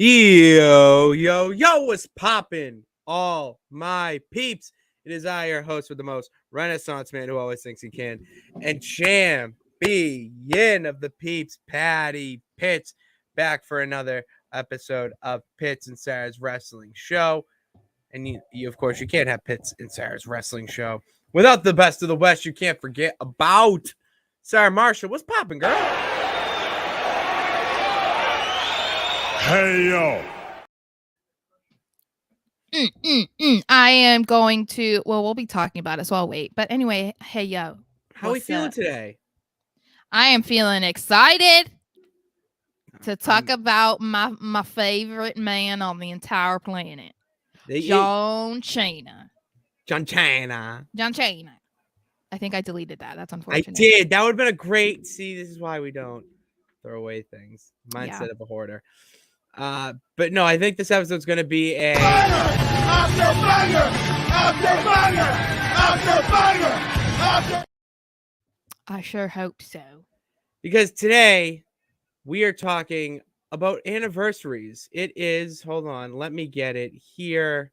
Yo, what's poppin'? All my peeps. It is I, your host with the most Renaissance man who always thinks he can, and champion of the peeps, Patty Pitts, back for another episode of Pitts and Sarah's Wrestling Show. And you, of course, you can't have Pitts and Sarah's Wrestling Show without the best of the West. You can't forget about Sarah Marshall. What's poppin', girl? Hey, yo. I am going to, we'll be talking about it, so I'll wait. But anyway, hey, yo. How we feeling today? I am feeling excited to talk about my favorite man on the entire planet, John Cena. John Cena. I think I deleted that. That's unfortunate. I did. That would have been a great. See, this is why we don't throw away things. Mindset of a hoarder. But no, I think this episode's going to be a banger after banger after banger after banger after. I sure hope so. Because today we are talking about anniversaries. It is, hold on, let me get it here.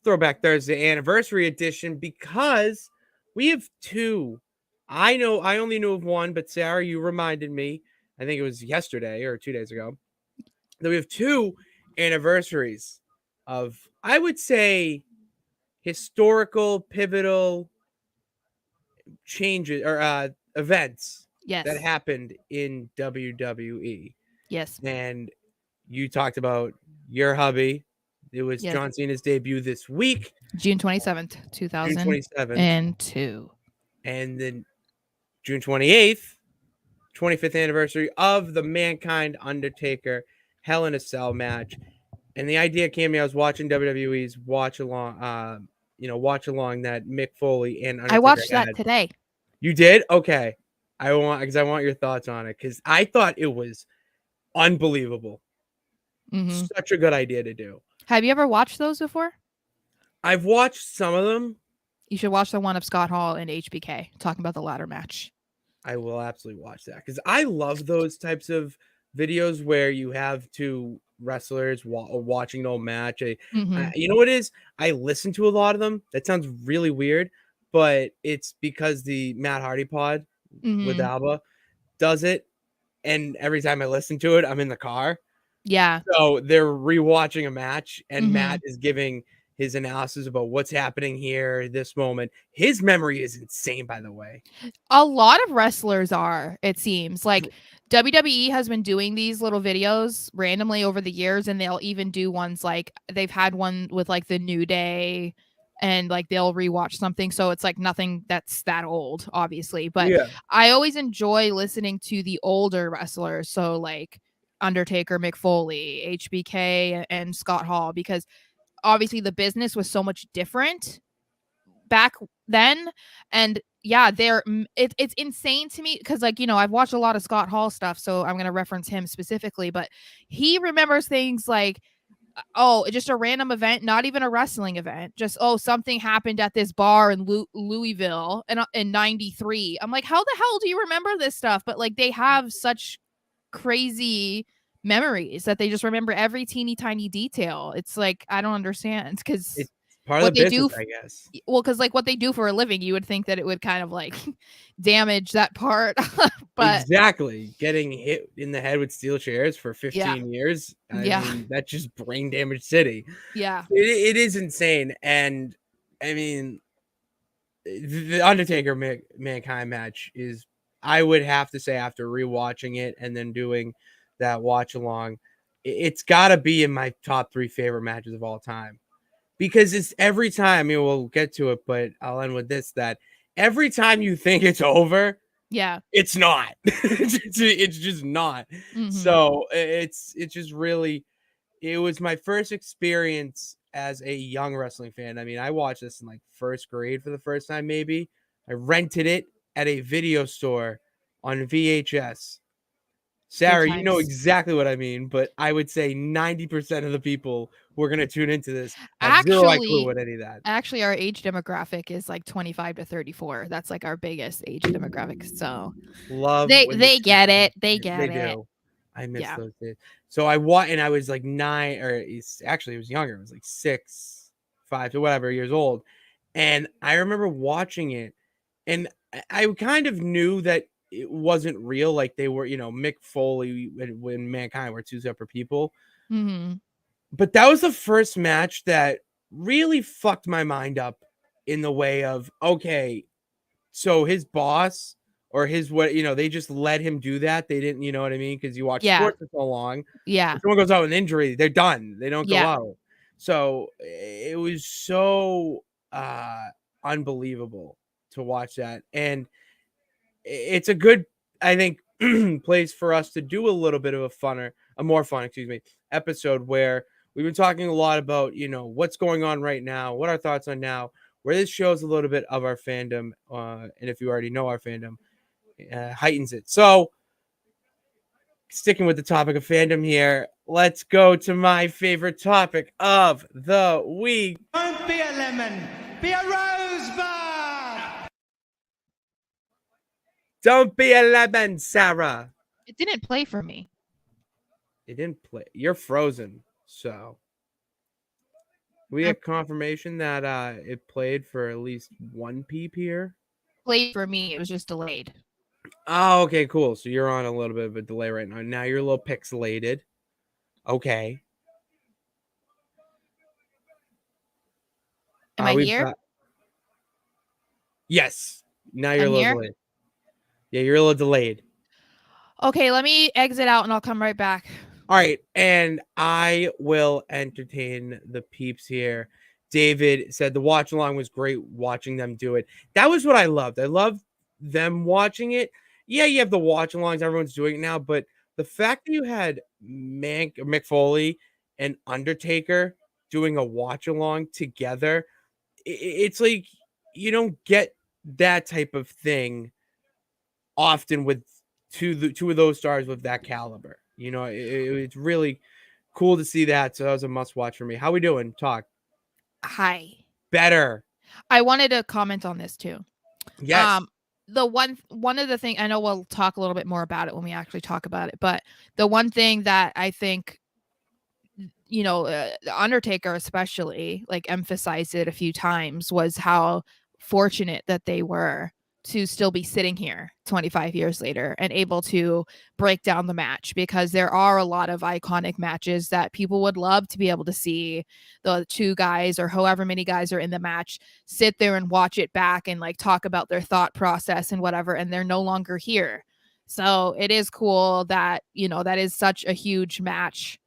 Throwback Thursday anniversary edition, because we have two. I only knew of one, but Sarah, you reminded me. I think it was yesterday or 2 days ago, that we have two anniversaries of, I would say, historical, pivotal changes or events that happened in WWE. Yes. And you talked about your hubby. It was John Cena's debut this week. June 27th, 2002. And then June 28th. 25th anniversary of the Mankind Undertaker Hell in a Cell match. And the idea came to me. I was watching WWE's watch along that Mick Foley and Undertaker I watched that today. You did? Okay. I want your thoughts on it, because I thought it was unbelievable. Mm-hmm. Such a good idea to do. Have you ever watched those before? I've watched some of them. You should watch the one of Scott Hall and HBK talking about the ladder match. I will absolutely watch that, because I love those types of videos where you have two wrestlers watching an old match. You know what it is? I listen to a lot of them. That sounds really weird, but it's because the Matt Hardy pod with Alba does it. And every time I listen to it, I'm in the car. Yeah. So they're rewatching a match, and Matt is giving his analysis about what's happening here, this moment. His memory is insane, by the way. A lot of wrestlers are, it seems. Like WWE has been doing these little videos randomly over the years, and they'll even do ones like they've had one with like the New Day, and like they'll rewatch something. So it's like nothing that's that old, obviously. But I always enjoy listening to the older wrestlers. So like Undertaker, Mick Foley, HBK, and Scott Hall, because obviously the business was so much different back then. And it's insane to me, because like, I've watched a lot of Scott Hall stuff, so I'm going to reference him specifically, but he remembers things like, just a random event, not even a wrestling event, just something happened at this bar in Louisville in 93. I'm like, how the hell do you remember this stuff? But like, they have such crazy memories that they just remember every teeny tiny detail. It's like, I don't understand, because it's part of the business, I guess. Well, because like what they do for a living, you would think that it would kind of like damage that part. But exactly, getting hit in the head with steel chairs for 15 years. I mean, that's just brain damage city. Yeah, it is insane. And I mean, the Undertaker Mankind match is, I would have to say, after rewatching it and then doing that watch along, it's got to be in my top 3 favorite matches of all time, because it's every time. I mean, we'll get to it, but I'll end with this: that every time you think it's over, it's not. it's just not. So it's just really, it was my first experience as a young wrestling fan. I mean, I watched this in like first grade for the first time. Maybe I rented it at a video store on VHS. Sarah, you know exactly what I mean, but I would say 90% of the people who are going to tune into this have zero clue what any of that. Actually, our age demographic is like 25 to 34. That's like our biggest age demographic. So love they get it. They get it. Do. I miss Yeah. those days. So I wa and I was like 9, or actually it was younger. It was like 6, 5 to whatever years old. And I remember watching it, and I kind of knew that it wasn't real. Like they were, Mick Foley when Mankind were two separate people. Hmm. But that was the first match that really fucked my mind up in the way of, okay, so his boss or his what, they just let him do that. They didn't, you know what I mean? Because you watch Yeah. sports for so long. Yeah. If someone goes out with an injury, they're done. They don't go Yeah. out. So it was so unbelievable to watch that. And it's a good, I think, place for us to do a little bit of a more fun, episode where we've been talking a lot about, what's going on right now, what our thoughts on now, where this shows a little bit of our fandom. And if you already know our fandom, heightens it. So, sticking with the topic of fandom here, let's go to my favorite topic of the week. Don't be a lemon, be a rosebud! Don't be a lemon, Sara. It didn't play for me. It didn't play. You're frozen. So we have confirmation that it played for at least one peep here. Played for me. It was just delayed. Oh, okay, cool. So you're on a little bit of a delay right now. Now you're a little pixelated. Okay. Am I here? Yes. Now you're I'm a little here? delayed. Yeah, you're a little delayed. Okay, let me exit out and I'll come right back. All right, and I will entertain the peeps here. David said the watch along was great watching them do it. That was what I loved. I loved them watching it. Yeah, you have the watch alongs, everyone's doing it now, but the fact that you had Mick Foley and Undertaker doing a watch along together, it's like you don't get that type of thing often with two of those stars with that caliber. It's really cool to see that. So that was a must watch for me. How we doing? Talk. Hi. Better. I wanted to comment on this too. Yes. The one of the thing, I know we'll talk a little bit more about it when we actually talk about it, but the one thing that I think, the Undertaker especially like emphasized it a few times was how fortunate that they were to still be sitting here 25 years later and able to break down the match, because there are a lot of iconic matches that people would love to be able to see the two guys or however many guys are in the match sit there and watch it back and like talk about their thought process and whatever, and they're no longer here. So it is cool that, that is such a huge match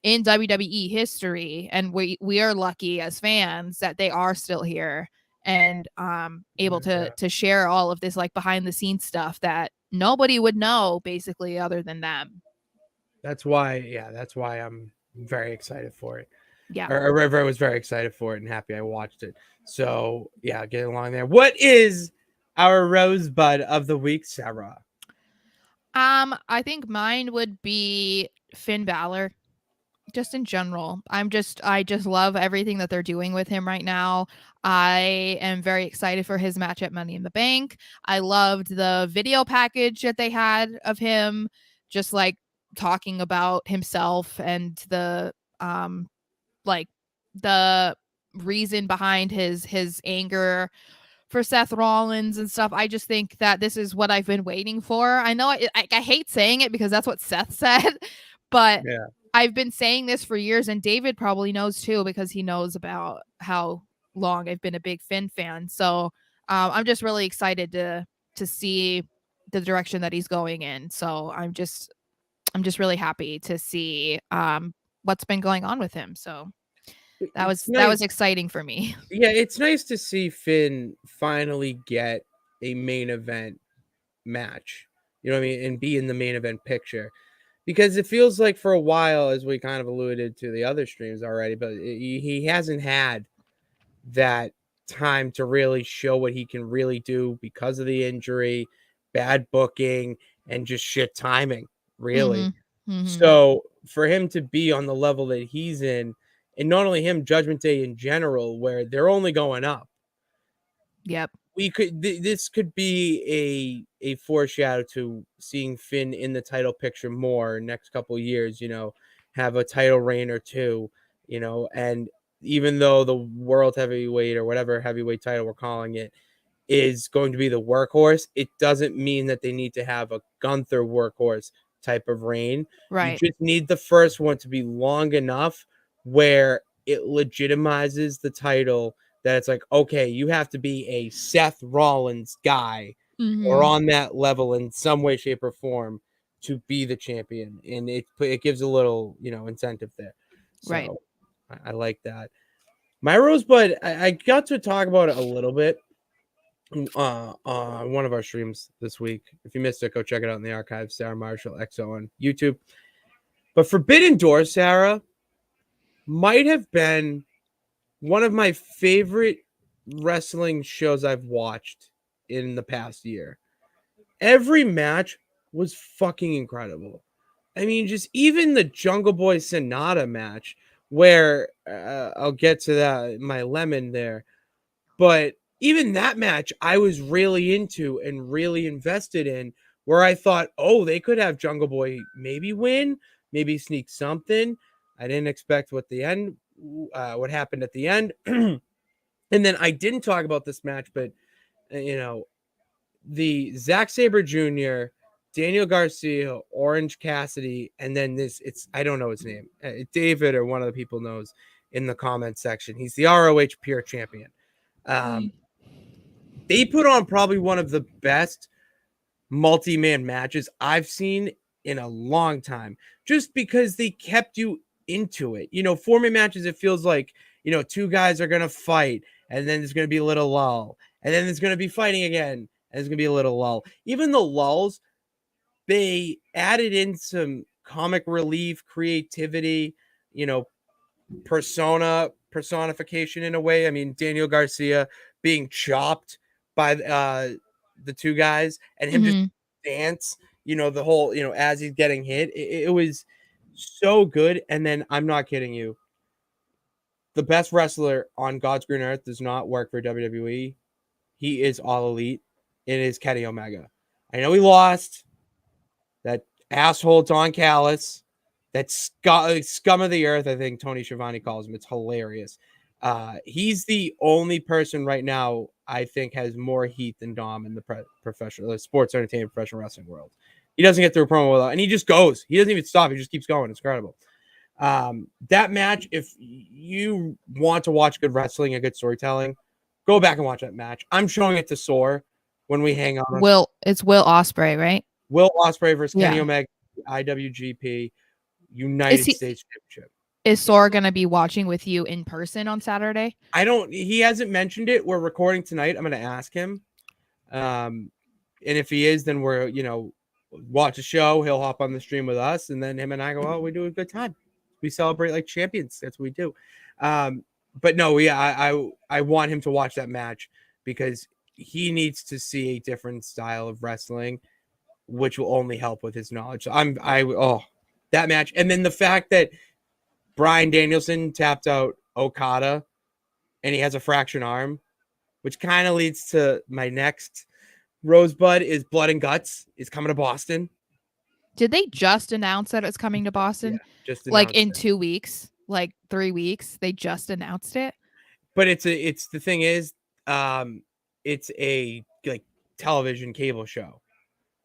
in WWE history, and we are lucky as fans that they are still here and able to share all of this like behind the scenes stuff that nobody would know basically other than them. That's why I'm very excited for it. Yeah. Or I was very excited for it and happy I watched it. So yeah, get along there. What is our rosebud of the week, Sarah? I think mine would be Finn Balor. Just in general, I just love everything that they're doing with him right now. I am very excited for his match at Money in the Bank. I loved the video package that they had of him just like talking about himself and the like the reason behind his anger for Seth Rollins and stuff. I just think that this is what I've been waiting for. I know I hate saying it because that's what Seth said, but Yeah. I've been saying this for years, and David probably knows too because he knows about how long I've been a big Finn fan. So I'm just really excited to see the direction that he's going in. So I'm just really happy to see what's been going on with him. So that It's was nice. exciting for me. Yeah, it's nice to see Finn finally get a main event match. You know what I mean? And be in the main event picture. Because it feels like for a while, as we kind of alluded to the other streams already, but he hasn't had that time to really show what he can really do because of the injury, bad booking, and just shit timing, really. Mm-hmm. Mm-hmm. So for him to be on the level that he's in, and not only him, Judgment Day in general, where they're only going up, Yep. we could this could be a foreshadow to seeing Finn in the title picture more next couple years, have a title reign or two, and even though the world heavyweight or whatever heavyweight title we're calling it is going to be the workhorse, it doesn't mean that they need to have a Gunther workhorse type of reign. You Right. just need the first one to be long enough where it legitimizes the title, that it's like, okay, you have to be a Seth Rollins guy or Mhm. on that level in some way, shape, or form to be the champion. And it gives a little, incentive there. Right. So I like that. My Rosebud, I got to talk about it a little bit on one of our streams this week. If you missed it, go check it out in the archives. Sarah Marshall XO on YouTube. But Forbidden Door, Sarah, might have been one of my favorite wrestling shows I've watched in the past year. Every match was fucking incredible. I mean, just even the Jungle Boy Sonata match, where I'll get to that, my lemon there. But even that match, I was really into and really invested in, where I thought, oh, they could have Jungle Boy maybe win, maybe sneak something. I didn't expect what happened at the end. And then I didn't talk about this match, but the Zack Sabre Jr., Daniel Garcia, Orange Cassidy, and then I don't know his name. David or one of the people knows in the comment section. He's the ROH Pure Champion. They put on probably one of the best multi-man matches I've seen in a long time, just because they kept you into it. 4-man matches, it feels like, two guys are going to fight, and then there's going to be a little lull, and then there's going to be fighting again, and there's going to be a little lull. Even the lulls, they added in some comic relief, creativity, personification in a way. I mean, Daniel Garcia being chopped by the two guys and him just Mhm. dance, the whole, as he's getting hit. It was so good. And then I'm not kidding you. The best wrestler on God's green earth does not work for WWE. He is all elite. It is Kenny Omega. I know he lost. That asshole Don Callis, that scum of the earth, I think Tony Schiavone calls him. It's hilarious. He's the only person right now I think has more heat than Dom in the professional sports entertainment professional wrestling world. He doesn't get through a promo without, and he just goes. He doesn't even stop. He just keeps going. It's incredible. That match, if you want to watch good wrestling and good storytelling, go back and watch that match. I'm showing it to Soar when we hang out. It's Will Ospreay, right? Will Ospreay versus Kenny Yeah. Omega, IWGP Is United he States Championship. is Sora gonna be watching with you in person on Saturday? He hasn't mentioned it. We're recording tonight. I'm going to ask him. And if he is, then we're, watch a show. He'll hop on the stream with us. And then him and I go, oh, we do a good time. We celebrate like champions. That's what we do. But no, I want him to watch that match because he needs to see a different style of wrestling, which will only help with his knowledge. So that match. And then the fact that Bryan Danielson tapped out Okada and he has a fractured arm, which kind of leads to my next Rosebud is Blood and Guts is coming to Boston. Did they just announce that it's coming to Boston? Yeah, just like in it. 2 weeks, like 3 weeks? They just announced it. But it's the thing is, it's a like television cable show,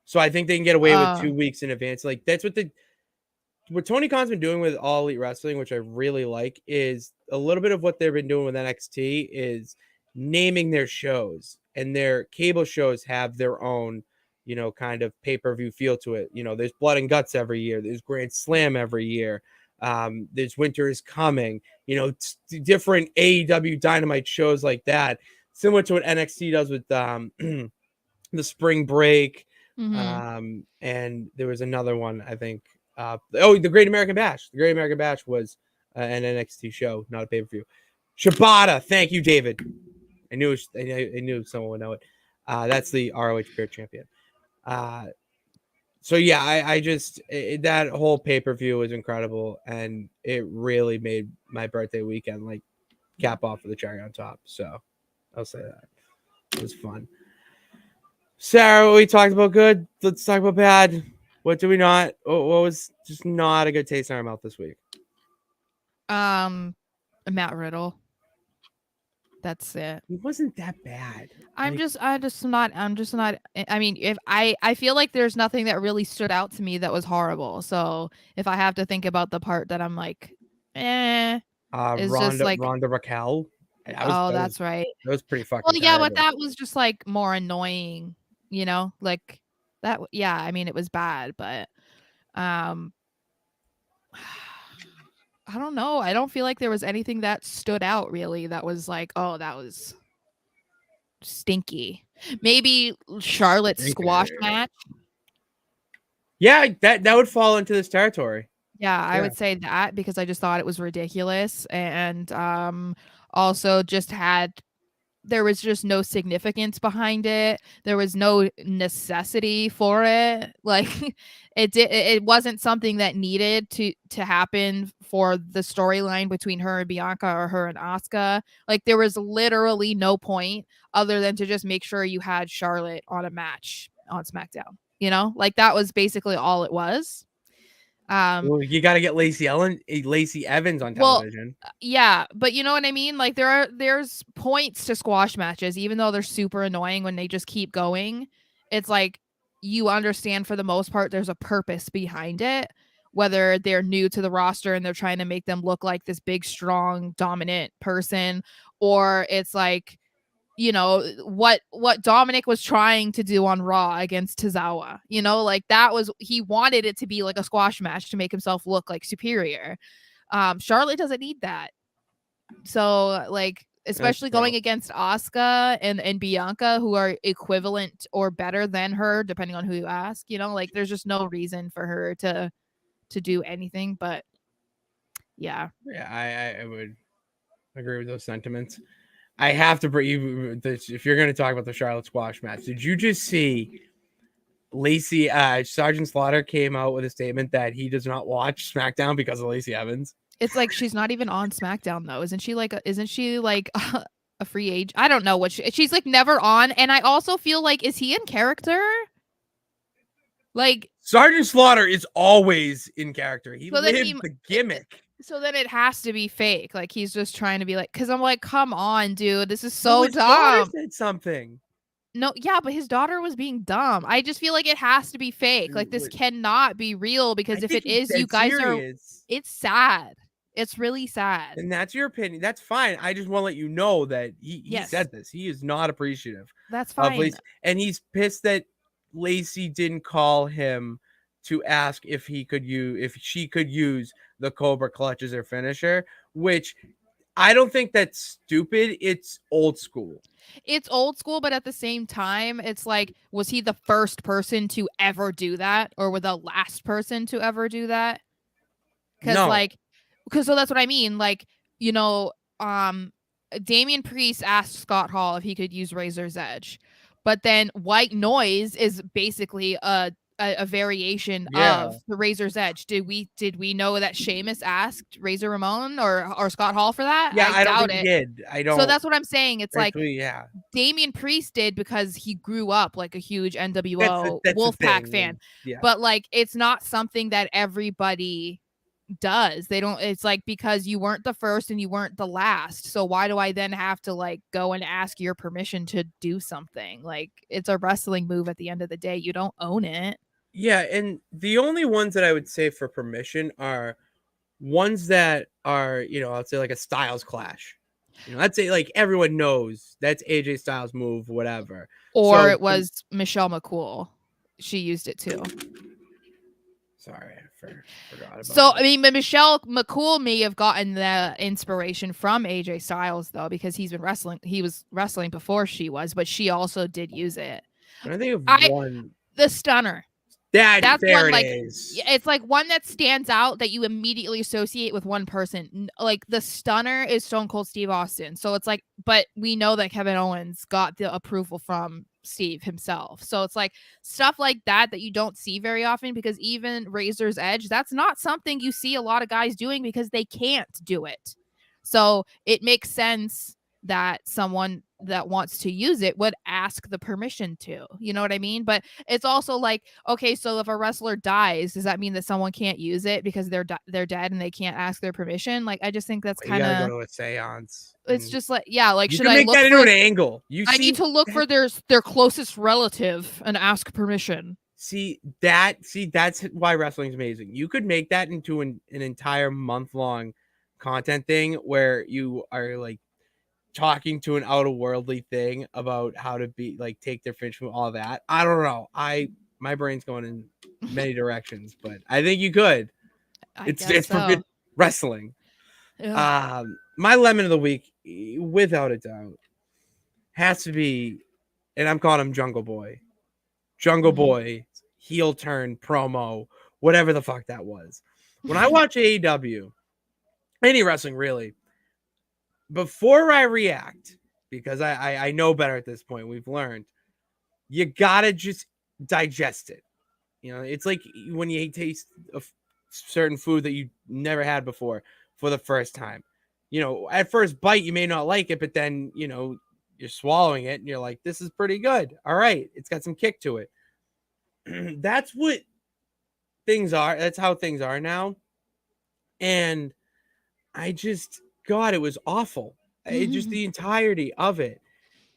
so I think they can get away with 2 weeks in advance. Like that's what Tony Khan's been doing with All Elite Wrestling, which I really like, is a little bit of what they've been doing with NXT is naming their shows, and their cable shows have their own, kind of pay-per-view feel to it. There's Blood and Guts every year. There's Grand Slam every year. There's Winter is Coming, different AEW Dynamite shows like that, similar to what NXT does with the Spring Break. Mhm. And there was another one, I think. The Great American Bash. The Great American Bash was an NXT show, not a pay-per-view. Shibata. Thank you, David. I knew someone would know it. That's the ROH Pure Champion. So yeah, I just that whole pay-per-view was incredible, and it really made my birthday weekend like cap off with the cherry on top. So I'll say that. It was fun. Sarah, we talked about good. Let's talk about bad. What do we not? What was just not a good taste in our mouth this week? Matt Riddle. That's it. It wasn't that bad. I'm just not. I mean, if I feel like there's nothing that really stood out to me that was horrible. So if I have to think about the part that I'm like, it's just like, Ronda Raquel. that's right. That was pretty fucking Well, yeah, terrible. but that was just like more annoying, like that. Yeah, I mean, it was bad, but I don't know. I don't feel like there was anything that stood out really that was like, oh, that was stinky. Maybe Charlotte's squash match. Yeah, that would fall into this territory. Yeah, I would say that because I just thought it was ridiculous and also just there was just no significance behind it. There was no necessity for it. Like it wasn't something that needed to happen for the storyline between her and Bianca or her and Asuka. Like there was literally no point other than to just make sure you had Charlotte on a match on SmackDown. Like that was basically all it was. Well, you got to get Lacey Evans on television. Yeah, but you know what I mean? Like there's points to squash matches, even though they're super annoying when they just keep going. It's like you understand for the most part there's a purpose behind it, whether they're new to the roster and they're trying to make them look like this big, strong, dominant person, or it's like, what Dominic was trying to do on Raw against Tozawa, like that was, he wanted it to be like a squash match to make himself look like superior. Charlotte doesn't need that. So like, especially going against Asuka and Bianca, who are equivalent or better than her, depending on who you ask, like there's just no reason for her to do anything. But yeah. Yeah, I would agree with those sentiments. I have to bring you this if you're going to talk about the Charlotte squash match. Did you just see Lacey Sergeant Slaughter came out with a statement that he does not watch SmackDown because of Lacey Evans? It's like she's not even on SmackDown though. Isn't she like a free agent? I don't know what she's like never on. And I also feel like, is he in character? Like Sergeant Slaughter is always in character. He lives the gimmick. So then it has to be fake. Like he's just trying to be like, because I'm like, come on, dude, this is so his dumb. daughter said something. No, yeah, but his daughter was being dumb. I just feel like it has to be fake. Like this cannot be real because if it is, you guys serious. It's sad. It's really sad. And that's your opinion. That's fine. I just want to let you know that he said this. He is not appreciative. That's fine. And he's pissed that Lacey didn't call him to ask if she could use the Cobra Clutch as her finisher, which I don't think that's stupid. It's old school. It's old school, but at the same time, it's like, was he the first person to ever do that, or were the last person to ever do that? Because so that's what I mean. Like, Damian Priest asked Scott Hall if he could use Razor's Edge, but then White Noise is basically a variation of the Razor's Edge. Did we know that Sheamus asked Razor Ramon or Scott Hall for that? Yeah, I doubt don't think it. he did. I don't. So that's what I'm saying. It's like, yeah, Damian Priest did because he grew up like a huge NWO Wolfpack fan. Yeah. But like, it's not something that everybody does. They don't. It's like, because you weren't the first and you weren't the last, so why do I then have to like go and ask your permission to do something? Like, it's a wrestling move at the end of the day. You don't own it. Yeah, and the only ones that I would say for permission are ones that are, I'd say like a Styles clash. I'd say like everyone knows that's AJ Styles' move, whatever. Or it was Michelle McCool. She used it too. Sorry, I forgot about So, I mean, Michelle McCool may have gotten the inspiration from AJ Styles, though, because he was wrestling before she was, but she also did use it. I think one. The stunner. That's one, like, is. It's like one that stands out that you immediately associate with one person. Like the stunner is Stone Cold Steve Austin. So it's like, but we know that Kevin Owens got the approval from Steve himself. So it's like stuff like that you don't see very often, because even Razor's Edge, that's not something you see a lot of guys doing because they can't do it. So it makes sense that someone that wants to use it would ask the permission to. You know what I mean? But it's also like, okay, so if a wrestler dies, does that mean that someone can't use it because they're dead and they can't ask their permission? Like, I just think that's You kind gotta go of, to a seance. it's And just like, yeah, like, you should can I make look that into for an angle. You I need see to look that- for their closest relative and ask permission. that's why wrestling is amazing. You could make that into an entire month-long content thing where you are like talking to an out-of-worldly thing about how to be like take their finish move, all that. I don't know. My brain's going in many directions, but I think you could. I It's guess so. forbidden wrestling. Ugh. My lemon of the week, without a doubt, has to be, and I'm calling him Jungle Boy. Jungle Mhm. Boy heel turn promo, whatever the fuck that was. When I watch AEW, any wrestling really, before I react, because I know better at this point, we've learned, you gotta just digest it. You know, it's like when you taste a certain food that you never had before for the first time. You know, at first bite, you may not like it, but then, you know, you're swallowing it and you're like, this is pretty good. All right. It's got some kick to it. That's what things are. That's how things are now. And I just, God, it was awful. It just the entirety of it.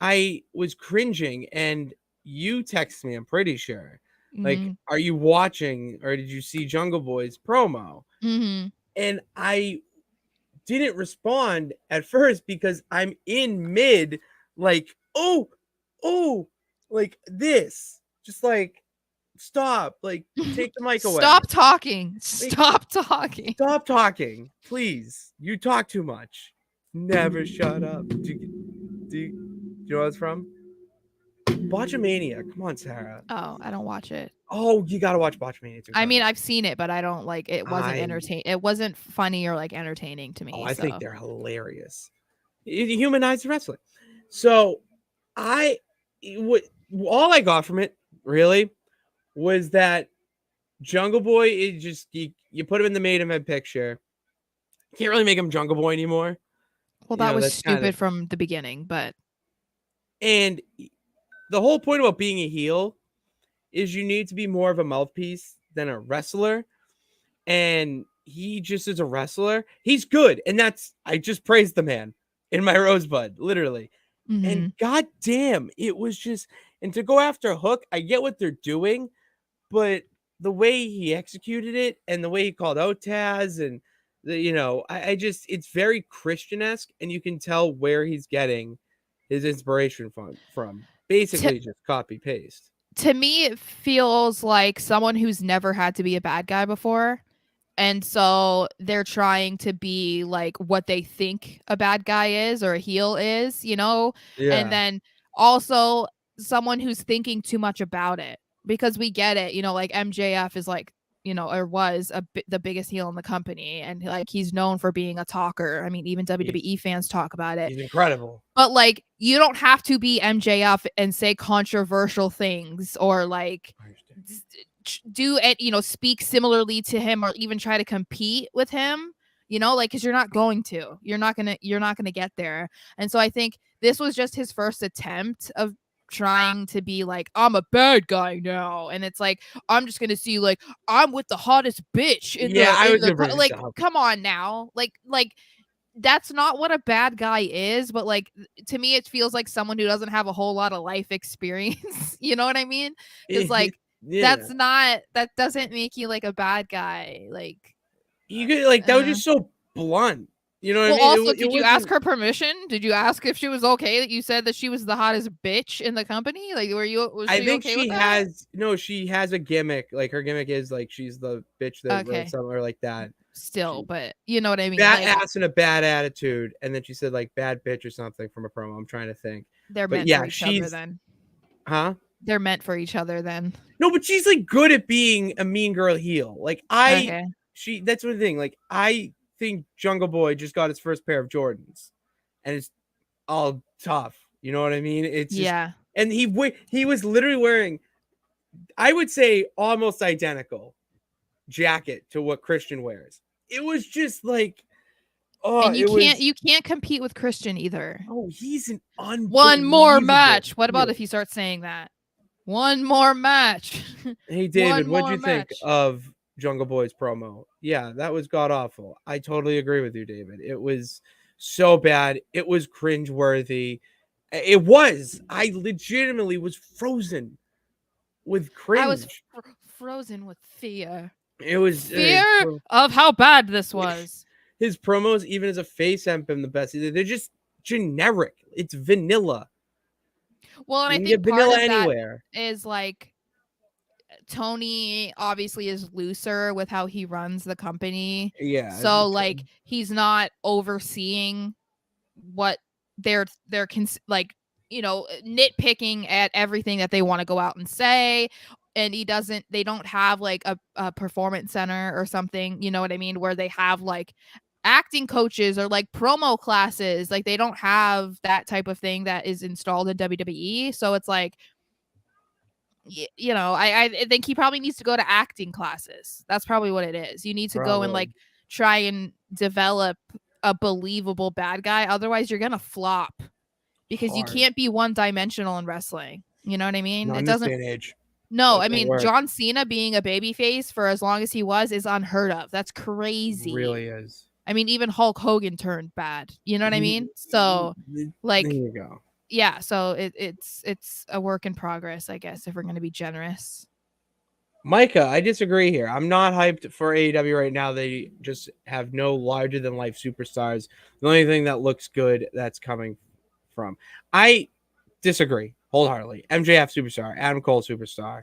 I was cringing, and you text me, I'm pretty sure. Like, Mhm. are you watching or did you see Jungle Boy's promo? Mhm. And I didn't respond at first because I'm in mid, like, oh, like this. Just like, stop, like, take the mic away. Stop talking. Like, Stop talking. stop talking, please. You talk too much. Never shut up. Do you know what it's from? Botchamania. Come on, Sarah. Oh, I don't watch it. Oh, you gotta watch Botchamania. It's I mean, incredible. I've seen it, but I don't like it. Wasn't It wasn't funny or like entertaining to me. I think So they're hilarious. It humanized wrestling. So I what all I got from it really was that Jungle Boy is just you put him in the main event picture. Can't really make him Jungle Boy anymore. well, You that know, was that's kind of stupid from the beginning, but and the whole point about being a heel is you need to be more of a mouthpiece than a wrestler. And he just is a wrestler. He's good. And that's, I just praised the man in my rosebud, literally. And mhm. goddamn, it was just, and to go after Hook, I get what they're doing, but the way he executed it and the way he called out Taz and the, you know, I just, it's very Christian-esque, and you can tell where he's getting his inspiration from. To Basically just copy paste. to me, it feels like someone who's never had to be a bad guy before. And so they're trying to be like what they think a bad guy is or a heel is, you know? And Yeah. then also someone who's thinking too much about it because we get it, you know, like MJF is like, you know, or was the biggest heel in the company. And like he's known for being a talker. I mean, even WWE fans talk about it. He's incredible. But like, you don't have to be MJF and say controversial things or like I understand. do it, you know, speak similarly to him or even try to compete with him, you know, like because you're not gonna get there. And so I think this was just his first attempt of trying to be like, I'm a bad guy now, and it's like I'm just gonna see like I'm with the hottest bitch in Yeah, I was the gonna bring this like up. come on now, like that's not what a bad guy is, but like to me it feels like someone who doesn't have a whole lot of life experience. You know what I mean? Because like Yeah. that doesn't make you like a bad guy. Like You could like that was uh, just so blunt. You know what I well mean? also It did you ask wasn't. her permission? Did you ask if she was okay that you said that she was the hottest bitch in the company? Like was I she think okay with she that? has no. She has a gimmick. Like her gimmick is like she's the bitch that wrote Okay. something or like that. Still, She but you know what I mean? bad Like ass and a bad attitude, and then she said like bad bitch or something from a promo. I'm trying to think, they're but meant for yeah, each other she's then. huh? They're meant for each other then. No, but she's like good at being a mean girl heel. Like Okay. that's one thing. Like I think Jungle Boy just got his first pair of Jordans, and it's all tough. You know what I mean? It's just, Yeah. and he was literally wearing, I would say, almost identical jacket to what Christian wears. It was just like, Oh, And it was. you can't compete with Christian either. Oh, he's an unbelievable. One more match. What about heel. if you start saying that? One more match. Hey David, One what'd more you think match. of Jungle Boy's promo? Yeah, that was god awful. I totally agree with you, David. It was so bad. It was cringeworthy. It was. I legitimately was frozen with I was cringe. frozen with fear. It was Fear of how bad this was. his promos, even as a face, haven't been the best. They're just generic. It's vanilla. Well, and You I can think get part vanilla of that anywhere. is like Tony obviously is looser with how he runs the company. Yeah. So like he's not overseeing what they're like, you know, nitpicking at everything that they want to go out and say. And they don't have like a performance center or something, you know what I mean, where they have like acting coaches or like promo classes. Like they don't have that type of thing that is installed in WWE. So it's like, you know, I think he probably needs to go to acting classes. That's probably what it is. You need to go and like try and develop a believable bad guy. Otherwise, you're gonna flop because you can't be one dimensional in wrestling. You know what I mean? Not It in this doesn't. day and age. No, I Doesn't mean work. John Cena being a babyface for as long as he was is unheard of. That's crazy. Really is. I mean, even Hulk Hogan turned bad. You know what I mean? So, like, there you go. yeah. So it's a work in progress, I guess, if we're gonna be generous. Micah, I disagree here. I'm not hyped for AEW right now. They just have no larger than life superstars. The only thing that looks good that's coming from. I disagree wholeheartedly. MJF superstar, Adam Cole superstar.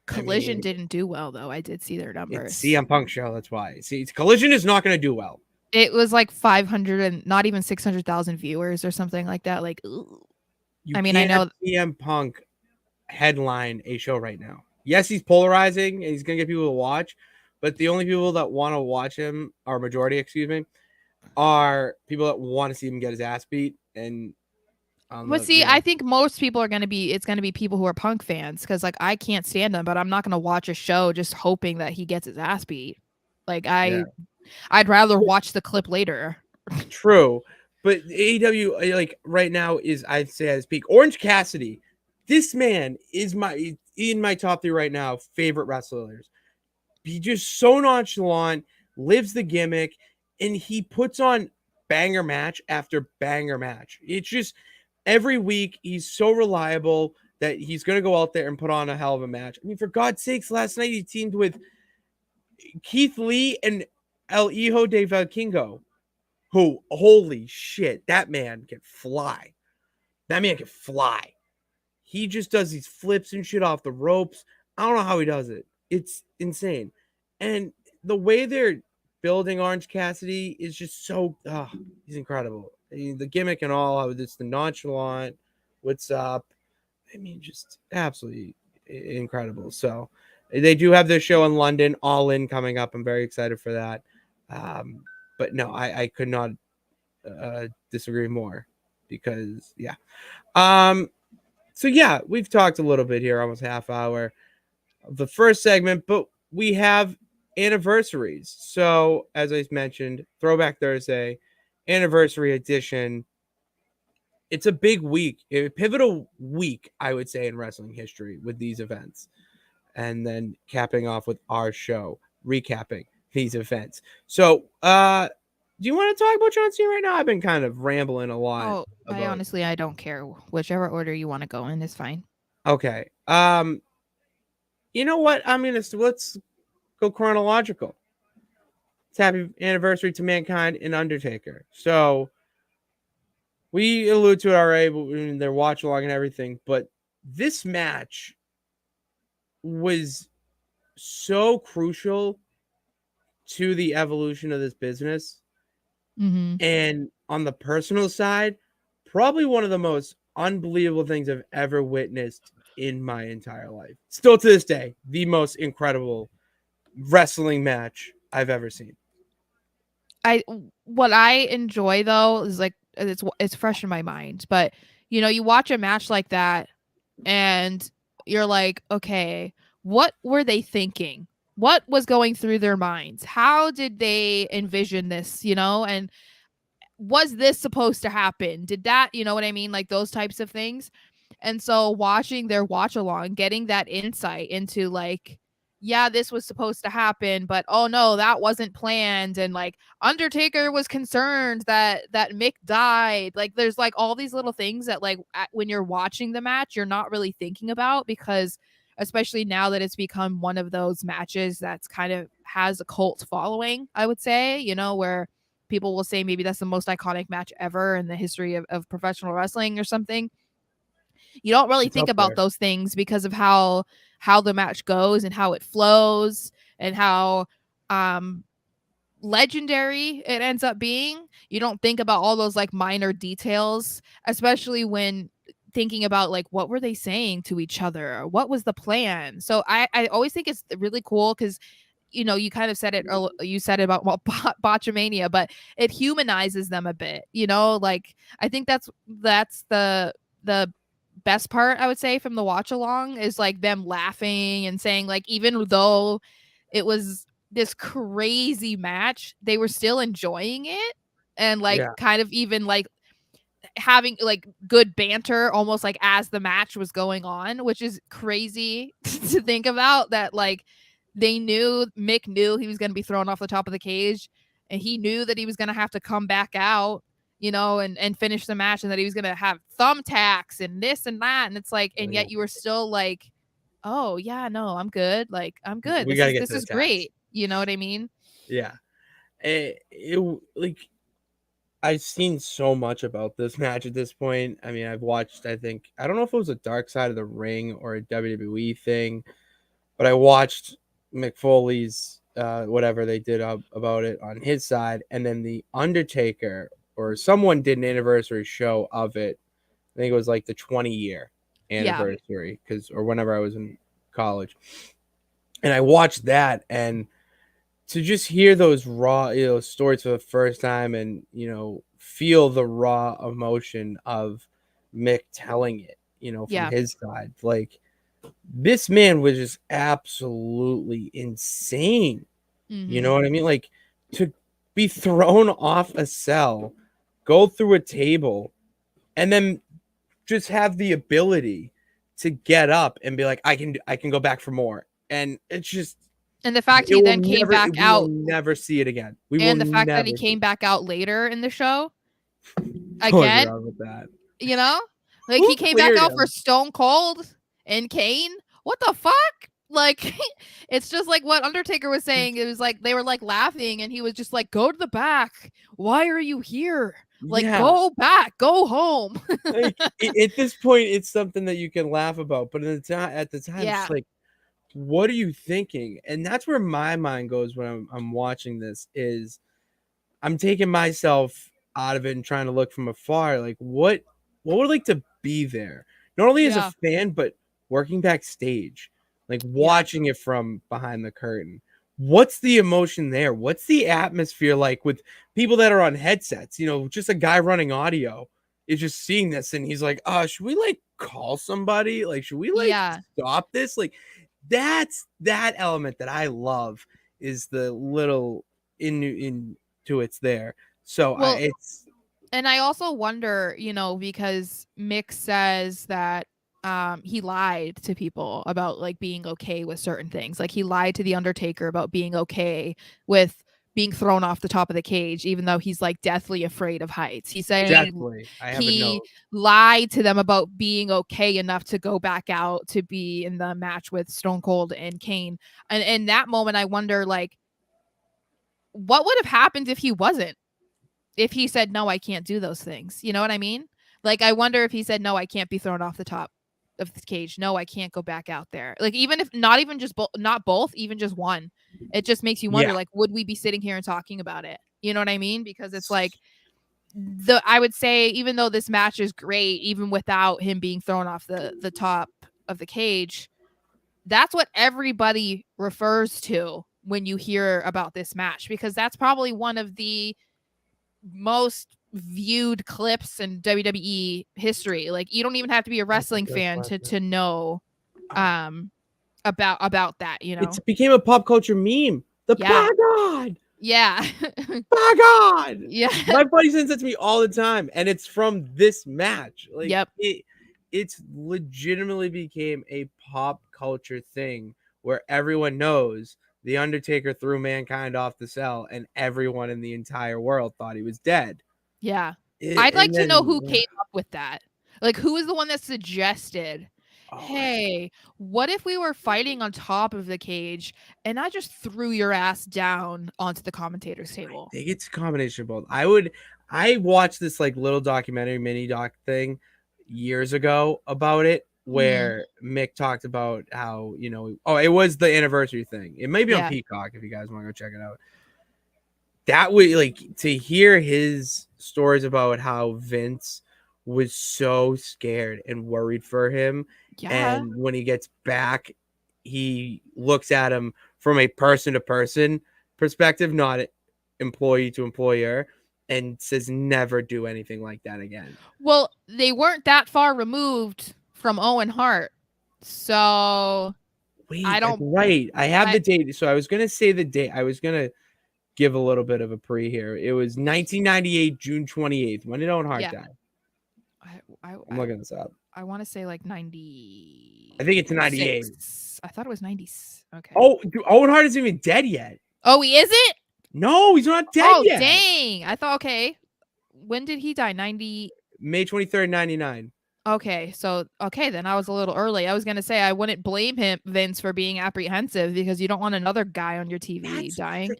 Collision didn't do well though. I did see their numbers. It's CM Punk show. That's why. See, Collision is not going to do well. It was like 500 and not even 600,000 viewers or something like that. Like, I mean, I know CM Punk headline a show right now. Yes, he's polarizing and he's going to get people to watch, but the only people that want to watch him, or majority, excuse me, are people that want to see him get his ass beat. And but see, I think most people are going to be, it's going to be people who are Punk fans because like I can't stand him, but I'm not going to watch a show just hoping that he gets his ass beat. Like I'd rather watch the clip later. True, but AEW like right now is, I'd say, at his peak. Orange Cassidy, this man is in my top 3 right now favorite wrestlers. He just so nonchalant, lives the gimmick, and he puts on banger match after banger match. It's just every week he's so reliable that he's going to go out there and put on a hell of a match. I mean, for God's sakes, last night he teamed with Keith Lee and El Hijo de Vikingo, who, holy shit, that man can fly. That man can fly. He just does these flips and shit off the ropes. I don't know how he does it. It's insane. And the way they're building Orange Cassidy is just so, he's incredible. I mean, the gimmick and all, it's the nonchalant, what's up. I mean, just absolutely incredible. So they do have their show in London, All In, coming up. I'm very excited for that. But no, I could not disagree more because, yeah. So yeah, we've talked a little bit here, almost half hour of the first segment, but we have anniversaries. So as I mentioned, Throwback Thursday, anniversary edition. It's a big week, a pivotal week, I would say, in wrestling history with these events. And then capping off with our show, recapping these events. So, do you want to talk about John Cena right now? I've been kind of rambling a lot. Oh, I don't care. Whichever order you want to go in is fine. Okay. You know what? I mean, let's go chronological. It's happy anniversary to Mankind and Undertaker. So we allude to it already, but they're watch along and everything. But this match was so crucial to the evolution of this business. Mm-hmm. And on the personal side, probably one of the most unbelievable things I've ever witnessed in my entire life. Still to this day, the most incredible wrestling match I've ever seen. What I enjoy though is like it's fresh in my mind, but you know, you watch a match like that and you're like, okay, what were they thinking? what was going through their minds? How did they envision this, and was this supposed to happen? Did that, you know what I mean? Like those types of things. And so watching their watch along, getting that insight into like, yeah, this was supposed to happen, but oh no, that wasn't planned. And like Undertaker was concerned that Mick died. Like there's like all these little things that like when you're watching the match, you're not really thinking about, because especially now that it's become one of those matches that's kind of has a cult following, I would say, where people will say maybe that's the most iconic match ever in the history of professional wrestling or something. You don't really It's think up about there. those things because of how the match goes and how it flows and how legendary it ends up being. You don't think about all those like minor details, especially when thinking about like what were they saying to each other, or what was the plan. So I always think it's really cool because you kind of said it, you said it about botchamania, but it humanizes them a bit, like I think that's the best part, I would say, from the watch along, is like them laughing and saying like, even though it was this crazy match, they were still enjoying it, and like Yeah. kind of even like having like good banter almost like as the match was going on, which is crazy to think about, that like Mick knew he was going to be thrown off the top of the cage, and he knew that he was going to have to come back out, and finish the match, and that he was going to have thumbtacks and this and that, and it's like, and Yeah. yet you were still like, oh yeah, no, I'm good, like I'm good, We this got to is get this to the is tax. great, you know what I mean? Yeah. Like I've seen so much about this match at this point. I mean, I've watched, I don't know if it was a Dark Side of the Ring or a WWE thing, but I watched McFoley's whatever they did about it on his side, and then the Undertaker or someone did an anniversary show of it. I think it was like the 20-year Yeah, anniversary, or whenever I was in college, and I watched that, and to just hear those raw, stories for the first time, and feel the raw emotion of Mick telling it, from yeah. his side, like this man was just absolutely insane. You Mm-hmm. know what I mean? Like to be thrown off a cell, go through a table, and then just have the ability to get up and be like, I can go back for more. And it's just And the fact he then came back we will out, never see it again. We will and the fact that he never see came back out later in the show it. What was again, wrong with that? you know? Like Who he came back cleared out for him? Stone Cold and Kane. What the fuck? Like it's just like what Undertaker was saying. It was like they were like laughing, and he was just like, "Go to the back. Why are you here? Like Yeah. go back. Go home." Like at this point, it's something that you can laugh about, but at the time, it's Yeah. like, what are you thinking? And that's where my mind goes when I'm watching this. Is I'm taking myself out of it and trying to look from afar. Like, what would it like to be there? Not only as a Yeah. fan, but working backstage, like Yeah. watching it from behind the curtain. What's the emotion there? What's the atmosphere like with people that are on headsets? Just a guy running audio is just seeing this, and he's like, should we like call somebody? Like, should we like Yeah. stop this? Like, that's that element that I love, is the little into it's there. So Well, it's and I also wonder, because Mick says that he lied to people about like being okay with certain things. Like he lied to the Undertaker about being okay with being thrown off the top of the cage, even though he's like deathly afraid of heights. He's saying definitely, I have a he note. lied to them about being okay enough to go back out to be in the match with Stone Cold and Kane. And in that moment, I wonder like what would have happened if he wasn't? If he said, no, I can't do those things. You know what I mean? Like, I wonder if he said, no, I can't be thrown off the top of the cage. No, I can't go back out there. Like, even if not even just not both, even just one, it just makes you wonder, Yeah. like, would we be sitting here and talking about it? You know what I mean? Because it's like I would say, even though this match is great, even without him being thrown off the top of the cage, that's what everybody refers to when you hear about this match, because that's probably one of the most viewed clips in WWE history. Like you don't even have to be a That's a wrestling good fan to question. know um about that, you know. It became a pop culture meme. The Yeah. by God. Yeah. By God. Yeah. My buddy sends it to me all the time, and it's from this match. Like Yep. it's legitimately became a pop culture thing where everyone knows the Undertaker threw Mankind off the cell, and everyone in the entire world thought he was dead. Yeah. I'd like And to know then, who came up with that. Like, who was the one that suggested, oh, hey, what if we were fighting on top of the cage and I just threw your ass down onto the commentator's table? I think it's a combination of both. I watched this like little documentary mini doc thing years ago about it where Mick talked about how, it was the anniversary thing. It may be on Yeah. Peacock if you guys want to go check it out. That would like to hear his stories about how Vince was so scared and worried for him. Yeah. And when he gets back, he looks at him from a person to person perspective, not employee to employer, and says never do anything like that again. Well, they weren't that far removed from Owen Hart. So Wait, I that's don't right. I have the date. So I was gonna say the date. I was gonna give a little bit of a pre here. It was 1998, June 28th. When did Owen Hart die? I'm looking this up. I want to say like 90. I think it's 98. I thought it was 90. Okay. Oh, dude, Owen Hart isn't even dead yet. Oh, he isn't? No, he's not dead yet. Oh, dang. I thought, okay. When did he die? 90. May 23rd, 99. Okay, so then I was a little early. I was gonna say I wouldn't blame him, Vince, for being apprehensive because you don't want another guy on your TV dying.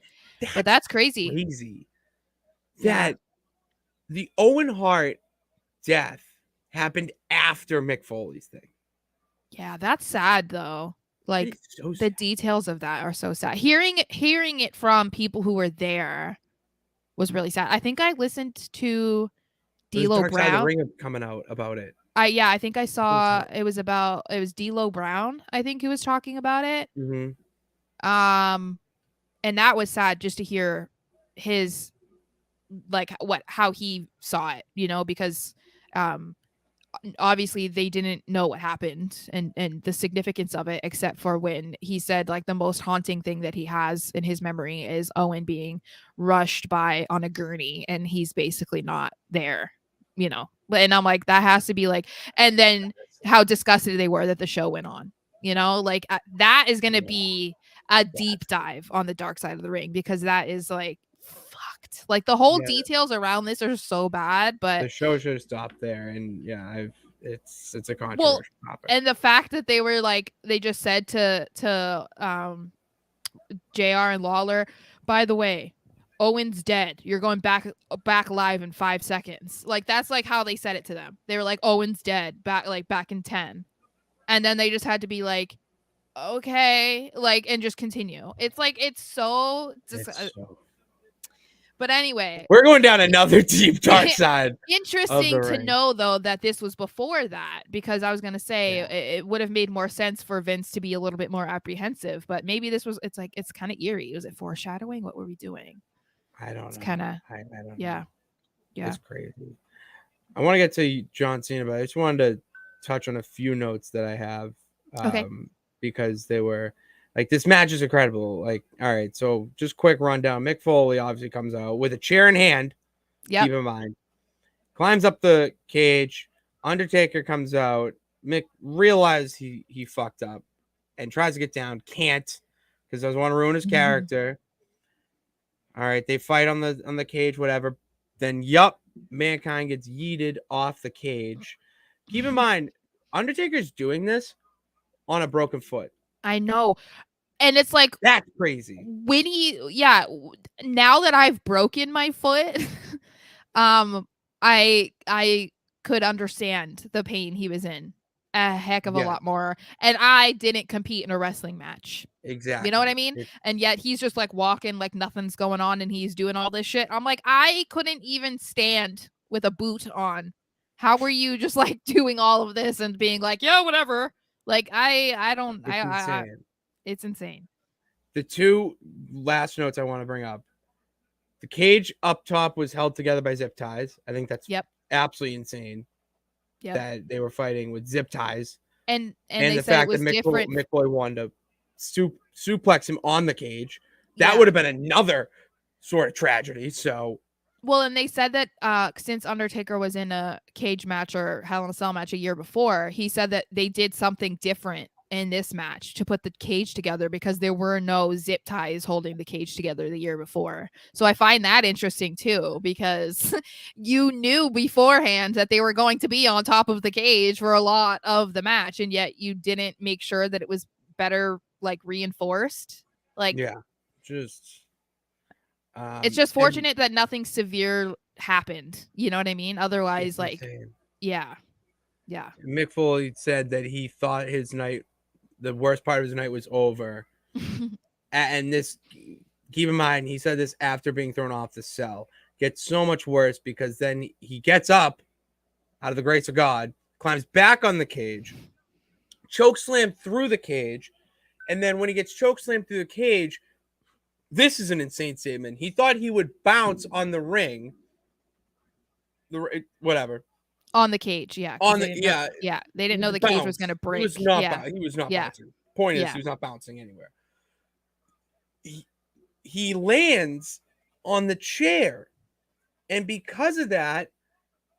But that's crazy. Crazy. Yeah. That the Owen Hart death happened after Mick Foley's thing. Yeah, that's sad though. Like So the sad. details of that are so sad. Hearing it from people who were there was really sad. I think I listened to There's D'Lo Dark Side of the Brown. Ring coming out about it. I think I saw it was D'Lo Brown, I think, who was talking about it. Mm-hmm. And that was sad just to hear his like how he saw it, because obviously they didn't know what happened and the significance of it, except for when he said like the most haunting thing that he has in his memory is Owen being rushed by on a gurney and he's basically not there, and I'm like, that has to be like, and then how disgusted they were that the show went on, like that is going to be a deep dive on the Dark Side of the Ring, because that is like fucked. Like the whole details around this are so bad, but the show should have stopped there. And it's a controversial topic. And the fact that they were like, they just said to JR and Lawler, by the way, Owen's dead. You're going back live in 5 seconds. Like that's like how they said it to them. They were like, Owen's dead back in 10. And then they just had to be like, okay, like, and just continue. It's like, it's so but anyway, we're going down another deep dark side. Interesting to know though that this was before that, because I was gonna say it would have made more sense for Vince to be a little bit more apprehensive, but maybe this was, it's kind of eerie. Was it foreshadowing? What were we doing? I don't know. It's kind of I don't know. Yeah. It's crazy. I want to get to John Cena, but I just wanted to touch on a few notes that I have. Because they were like, this match is incredible. Like, all right, so just quick rundown. Mick Foley obviously comes out with a chair in hand. Yep. Keep in mind. Climbs up the cage. Undertaker comes out. Mick realizes he fucked up and tries to get down. Can't, because doesn't want to ruin his character. All right, they fight on the cage, whatever. Then, Mankind gets yeeted off the cage. Keep in mind, Undertaker's doing this on a broken foot. I know. And it's like, that's crazy. When now that I've broken my foot, I could understand the pain he was in a heck of a lot more. And I didn't compete in a wrestling match. Exactly. You know what I mean? And yet he's just like walking like nothing's going on and he's doing all this shit. I'm like, I couldn't even stand with a boot on. How were you just like doing all of this and being like, yeah, whatever? Like it's insane. The two last notes I want to bring up. The cage up top was held together by zip ties. I think that's absolutely insane. Yep. That they were fighting with zip ties. and and they the said it fact that was different. Mick Foley wanted to suplex him on the cage, that Yeah. would have been another sort of tragedy. So Well, and they said that since Undertaker was in a cage match or Hell in a Cell match a year before, he said that they did something different in this match to put the cage together because there were no zip ties holding the cage together the year before. So I find that interesting too, because you knew beforehand that they were going to be on top of the cage for a lot of the match, and yet you didn't make sure that it was better like reinforced. Like, yeah, just it's just and fortunate that nothing severe happened. You know what I mean? Otherwise, it's like, insane. yeah. Yeah. Mick Foley said that he thought his night, the worst part of his night, was over. And this, keep in mind, he said this after being thrown off the cell. Gets so much worse because then he gets up out of the grace of God, climbs back on the cage, choke slam through the cage, and then when he gets choke slammed through the cage, this is an insane statement. He thought he would bounce on the ring, whatever, On the cage, yeah. 'Cause on they the didn't know, yeah, they didn't know the cage was bounce. gonna He was break. not. Yeah. He was not Yeah. bouncing. Point is, Yeah. he was not bouncing anywhere. He lands on the chair, and because of that,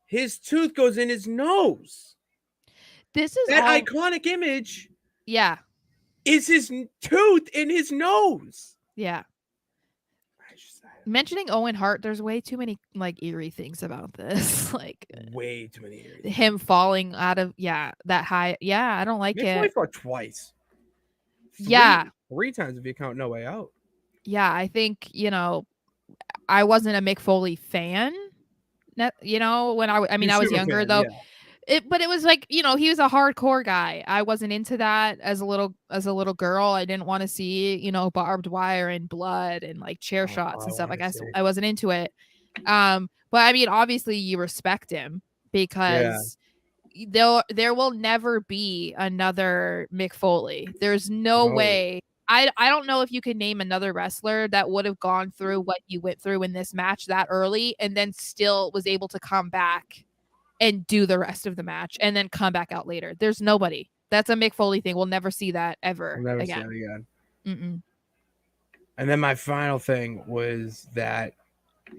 his tooth goes in his nose. This is That all, iconic image yeah. is his tooth in his nose. Yeah. Mentioning Owen Hart, there's way too many like eerie things about this. Like Way too many years. him falling out of that high. Yeah, I don't like Mick Foley it. fought twice. Three times if you count No Way Out. Yeah, I think, I wasn't a Mick Foley fan. When I mean, You're I was super younger fan, though. yeah. But it was like, he was a hardcore guy. I wasn't into that as a little girl. I didn't want to see, barbed wire and blood and like chair shots and stuff. Like I wasn't into it. But I mean, obviously you respect him because there will never be another Mick Foley. There's no way. I don't know if you could name another wrestler that would have gone through what you went through in this match that early and then still was able to come back and do the rest of the match and then come back out later. There's nobody. That's a Mick Foley thing. We'll never see that ever We'll never again. see that again. Mm-mm. And then my final thing was that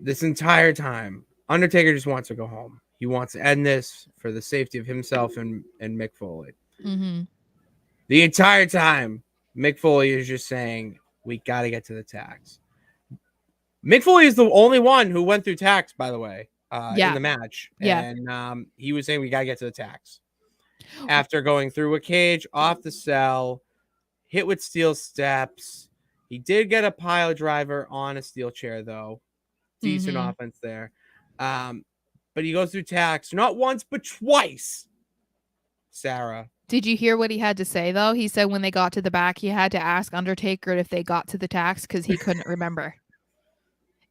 this entire time, Undertaker just wants to go home. He wants to end this for the safety of himself and Mick Foley. Mm-hmm. The entire time, Mick Foley is just saying, we got to get to the tax. Mick Foley is the only one who went through tax, by the way, in the match. Yeah. And he was saying, we got to get to the tax. After going through a cage, off the cell, hit with steel steps. He did get a pile driver on a steel chair, though. Decent offense there. But he goes through tax, not once, but twice. Sarah. Did you hear what he had to say, though? He said when they got to the back, he had to ask Undertaker if they got to the tax because he couldn't remember.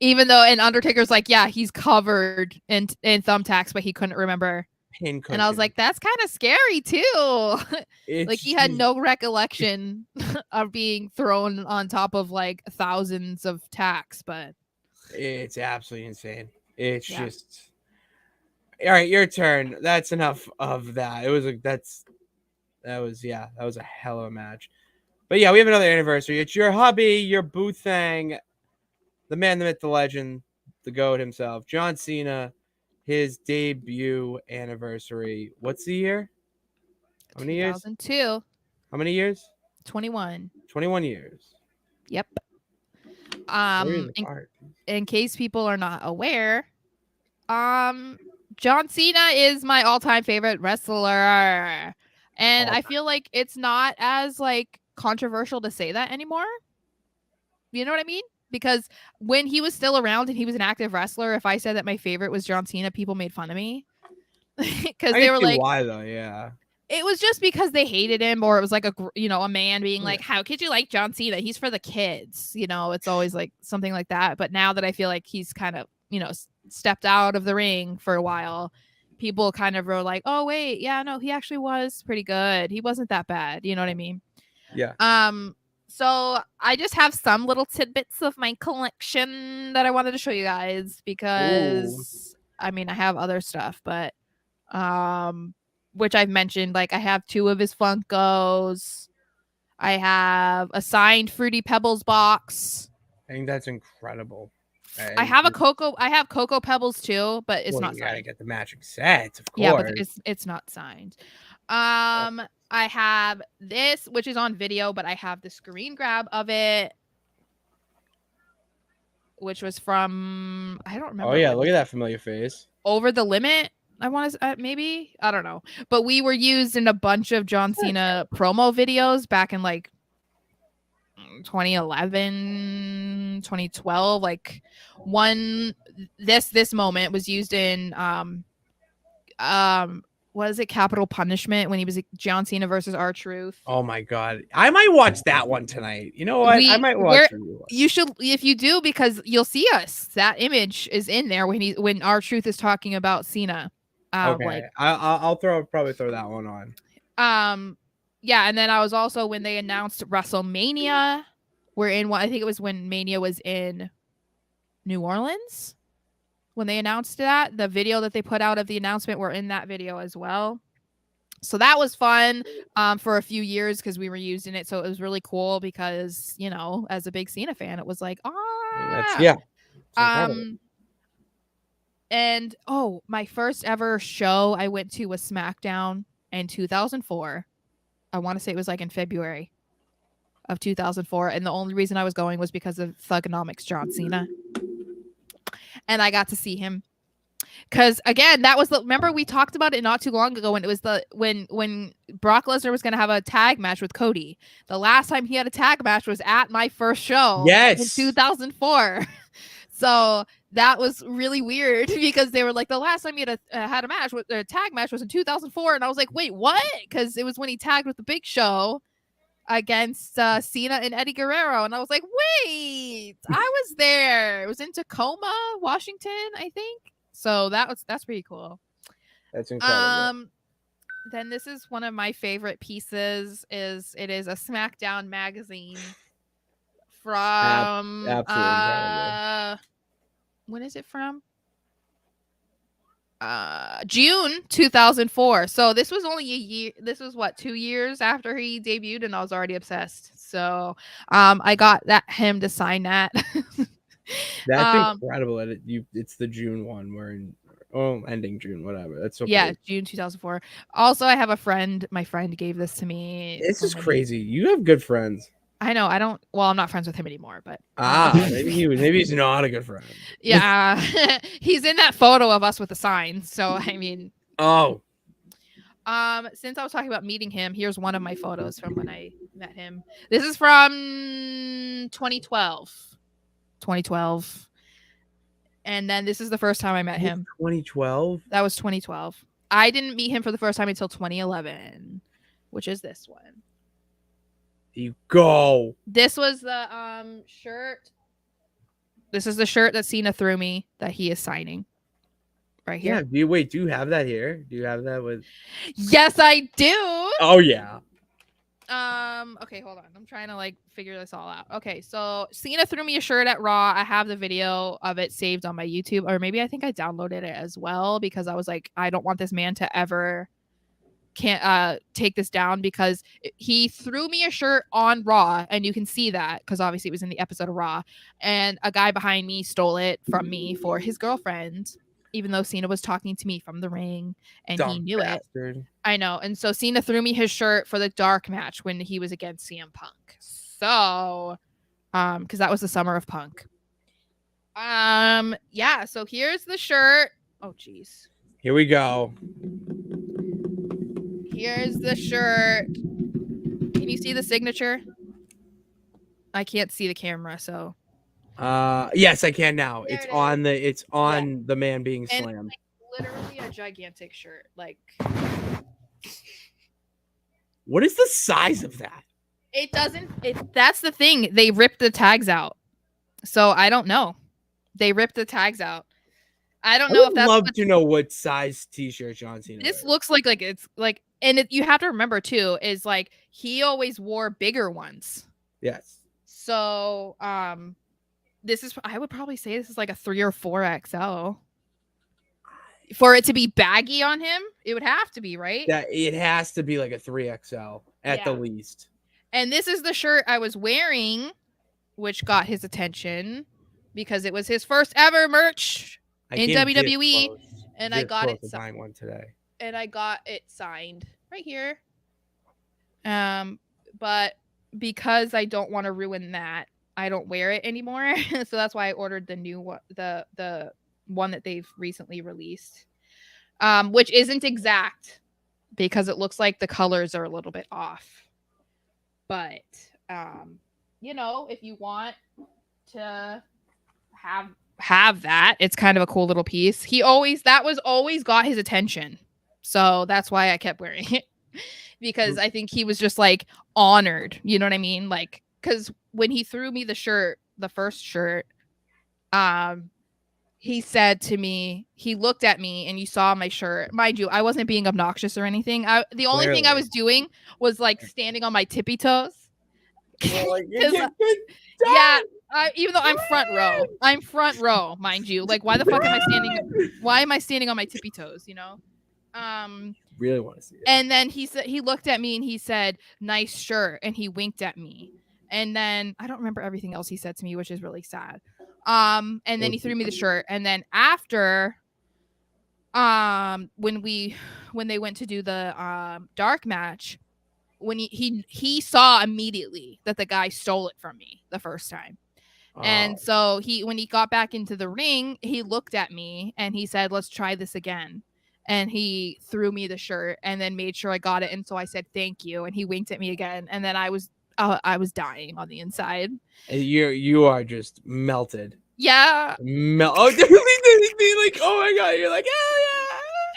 Even though, and Undertaker's like, yeah, he's covered in thumbtacks, but he couldn't remember. And I was like, that's kind of scary, too. Like, he had no recollection of being thrown on top of, like, thousands of tacks, but... It's absolutely insane. It's just... All right, your turn. That's enough of that. That was a hell of a match. But yeah, we have another anniversary. It's your hubby, your boo thing, the man, the myth, the legend, the GOAT himself, John Cena, his debut anniversary. What's the year? How many years? 2002. How many years? 21. 21 years. Yep. In case people are not aware, John Cena is my all-time favorite wrestler. And I feel like it's not as like controversial to say that anymore. You know what I mean? Because when he was still around and he was an active wrestler, if I said that my favorite was John Cena, people made fun of me. Because they were like, why though? Yeah. It was just because they hated him, or it was like a man being like, how could you like John Cena? He's for the kids. It's always like something like that. But now that I feel like he's kind of, stepped out of the ring for a while, people kind of were like, oh, wait, yeah, no, he actually was pretty good. He wasn't that bad. You know what I mean? Yeah. So I just have some little tidbits of my collection that I wanted to show you guys because, I mean, I have other stuff, but which I've mentioned. Like I have 2 of his Funkos. I have a signed Fruity Pebbles box. I think that's incredible. I have Cocoa Pebbles too, but it's not You gotta signed. get the matching sets, of course. Yeah, but it's not signed. I have this, which is on video, but I have the screen grab of it, which was from I don't remember. Oh yeah, look at that familiar face. Over the Limit. I want to maybe I don't know, but we were used in a bunch of John Cena promo videos back in like 2011, 2012. Like this moment was used in what is it, Capital Punishment, when he was John Cena versus R-Truth. Oh my god, I might watch that one tonight. You know what? I might watch it. You should, if you do, because you'll see us. That image is in there when R-Truth is talking about Cena. Okay, like, I'll probably throw that one on. Yeah, and then I was also when they announced WrestleMania. We're in what I think it was when Mania was in New Orleans. When they announced that, the video that they put out of the announcement were in that video as well. So that was fun for a few years because we were using it. So it was really cool because, you know, as a big Cena fan, it was like, and my first ever show I went to was SmackDown in 2004. I want to say it was like in February of 2004. And the only reason I was going was because of Thugonomics John Cena. And I got to see him. Because again, that was remember we talked about it not too long ago when it was when Brock Lesnar was going to have a tag match with Cody. The last time he had a tag match was at my first show in 2004. So that was really weird because they were like, the last time he had a match with a tag match was in 2004, and I was like, wait, what? Because it was when he tagged with the Big Show against Cena and Eddie Guerrero, and I was like, wait, I was there. It was in Tacoma, Washington, I think. So that's pretty cool. That's incredible. Then this is one of my favorite pieces. It is a SmackDown magazine from absolutely incredible. When is it from? June 2004. So this was only a year. This was what, 2 years after he debuted, and I was already obsessed. So I got him to sign that. That's incredible. It's the June one. Ending June, whatever. That's so yeah, crazy. June 2004. Also, I have a friend. My friend gave this to me. This is crazy. You have good friends. I know. I'm not friends with him anymore, but maybe he's not a good friend. Yeah, he's in that photo of us with the sign. So I mean, since I was talking about meeting him, here's one of my photos from when I met him. This is from 2012. 2012. And then this is the first time I met him. 2012? That was 2012. I didn't meet him for the first time until 2011, which is this one. You go. This was the shirt. This is the shirt that Cena threw me that he is signing. Right here. Yeah. Do you have that here? Do you have that with? Yes, I do. Oh yeah. Okay, hold on. I'm trying to figure this all out. Okay, so Cena threw me a shirt at Raw. I have the video of it saved on my YouTube, or maybe I think I downloaded it as well because I was like, I don't want this man to ever take this down, because he threw me a shirt on Raw, and you can see that because obviously it was in the episode of Raw, and a guy behind me stole it from me for his girlfriend, even though Cena was talking to me from the ring and he knew it. I know. And so Cena threw me his shirt for the dark match when he was against CM Punk. So, because that was the summer of Punk. Yeah. So here's the shirt. Oh, geez. Here we go. Here's the shirt. Can you see the signature? I can't see the camera, so. Yes, I can now. There It's on the man being slammed. Literally a gigantic shirt. What is the size of that? It doesn't. That's the thing. They ripped the tags out, so I don't know. They ripped the tags out. I don't know if that's. I'd love to know what size T-shirt John Cena. This looks like it's like, and you have to remember too is he always wore bigger ones. Yes. So this is, I would probably say this is like a 3 or 4 XL. For it to be baggy on him, it would have to be, right? That it has to be like a 3XL at the Yeah. least. And this is the shirt I was wearing, which got his attention because it was his first ever merch in WWE, and I got it buying one today. And I got it signed right here. But because I don't want to ruin that, I don't wear it anymore. So that's why I ordered the new one, the one that they've recently released, which isn't exact because it looks like the colors are a little bit off. But you know, if you want to have that, it's kind of a cool little piece. That was always got his attention, so that's why I kept wearing it. Because I think he was just like honored, you know what I mean? Like, because when he threw me the shirt, the first shirt, he said to me, he looked at me, and you saw my shirt. Mind you, I wasn't being obnoxious or anything. The only thing I was doing was like standing on my tippy toes. Well, like, Yeah, even though I'm front row, mind you. Like, why the fuck am I standing? Why am I standing on my tippy toes? You know. Really want to see it. And then he said, he looked at me and he said, "Nice shirt," and he winked at me. And then I don't remember everything else he said to me, which is really sad. And then he threw me the shirt. And then after, when they went to do the dark match, when he saw immediately that the guy stole it from me the first time. And so when he got back into the ring, he looked at me and he said, "Let's try this again." And he threw me the shirt and then made sure I got it. And so I said, "Thank you." And he winked at me again. And then I was dying on the inside. You are just melted. Yeah. Oh, like, oh my God. You're like,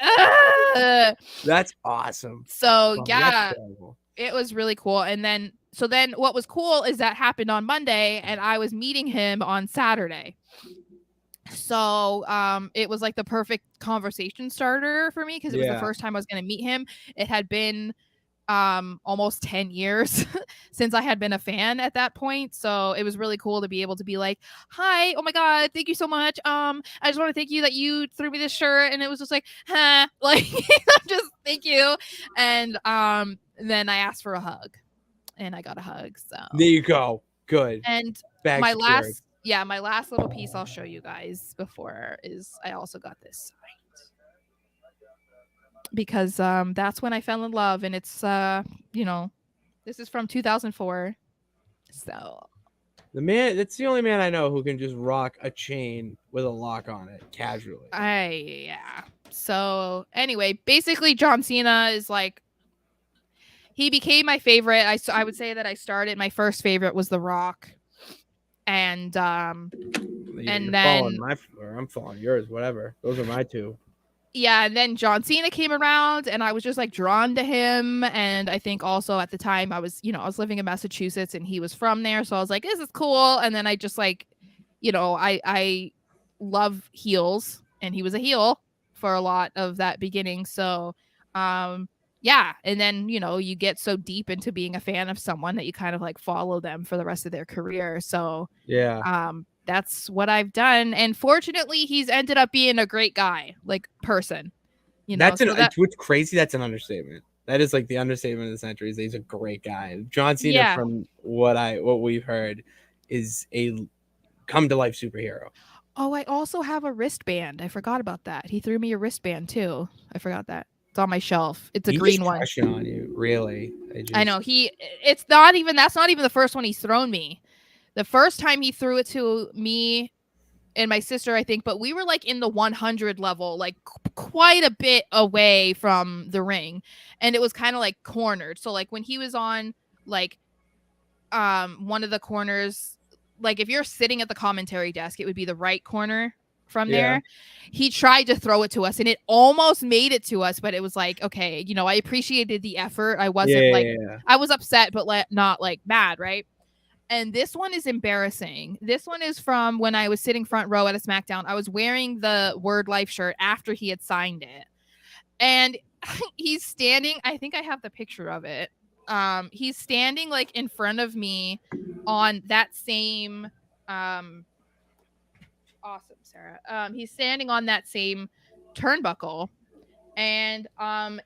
yeah. That's awesome. So yeah, it was really cool. And then what was cool is that happened on Monday and I was meeting him on Saturday. So it was like the perfect conversation starter for me because it was the first time I was going to meet him. It had been almost 10 years since I had been a fan at that point, so it was really cool to be able to be like, "Hi, oh my God, thank you so much. I just want to thank you that you threw me this shirt," and it was just like, "Huh," like just thank you. And then I asked for a hug, and I got a hug. So there you go. Good. And my last little piece I'll show you guys before is I also got this signed because that's when I fell in love, and it's this is from 2004. So that's the only man I know who can just rock a chain with a lock on it casually. So anyway, basically John Cena is like, he became my favorite. I would say that I started, my first favorite was The Rock. And and then I'm following yours, whatever. Those are my two. Yeah, and then John Cena came around and I was just like drawn to him. And I think also at the time I was living in Massachusetts and he was from there. So I was like, this is cool. And then I just like, I love heels and he was a heel for a lot of that beginning. So yeah. And then, you get so deep into being a fan of someone that you kind of like follow them for the rest of their career. So yeah. That's what I've done. And fortunately, he's ended up being a great guy, like person. What's crazy. That's an understatement. That is like the understatement of the century. Is he's a great guy. John Cena, from what we've heard, is a come to life superhero. Oh, I also have a wristband. I forgot about that. He threw me a wristband too. I forgot that. It's on my shelf. It's a green one. On you, really? I know that's not even the first one he's thrown me. The first time he threw it to me and my sister, I think, but we were like in the 100 level, like quite a bit away from the ring, and it was kind of like cornered. So like when he was on like one of the corners, like if you're sitting at the commentary desk, it would be the right corner from there. He tried to throw it to us and it almost made it to us, but it was like, okay, I appreciated the effort. I wasn't I was upset, but not like mad, right? And this one is embarrassing. This one is from when I was sitting front row at a SmackDown. I was wearing the Word Life shirt after he had signed it. And he's standing, I think I have the picture of it. He's standing like in front of me on that same awesome, Sarah. He's standing on that same turnbuckle, and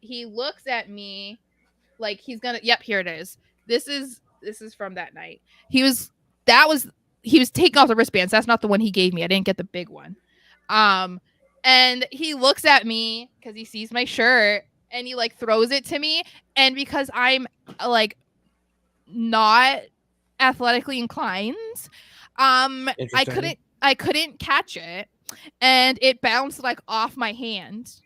he looks at me like he's gonna. Yep, here it is. This is from that night. He was taking off the wristbands. That's not the one he gave me. I didn't get the big one. And he looks at me because he sees my shirt and he like throws it to me. And because I'm like not athletically inclined, I couldn't catch it, and it bounced like off my hand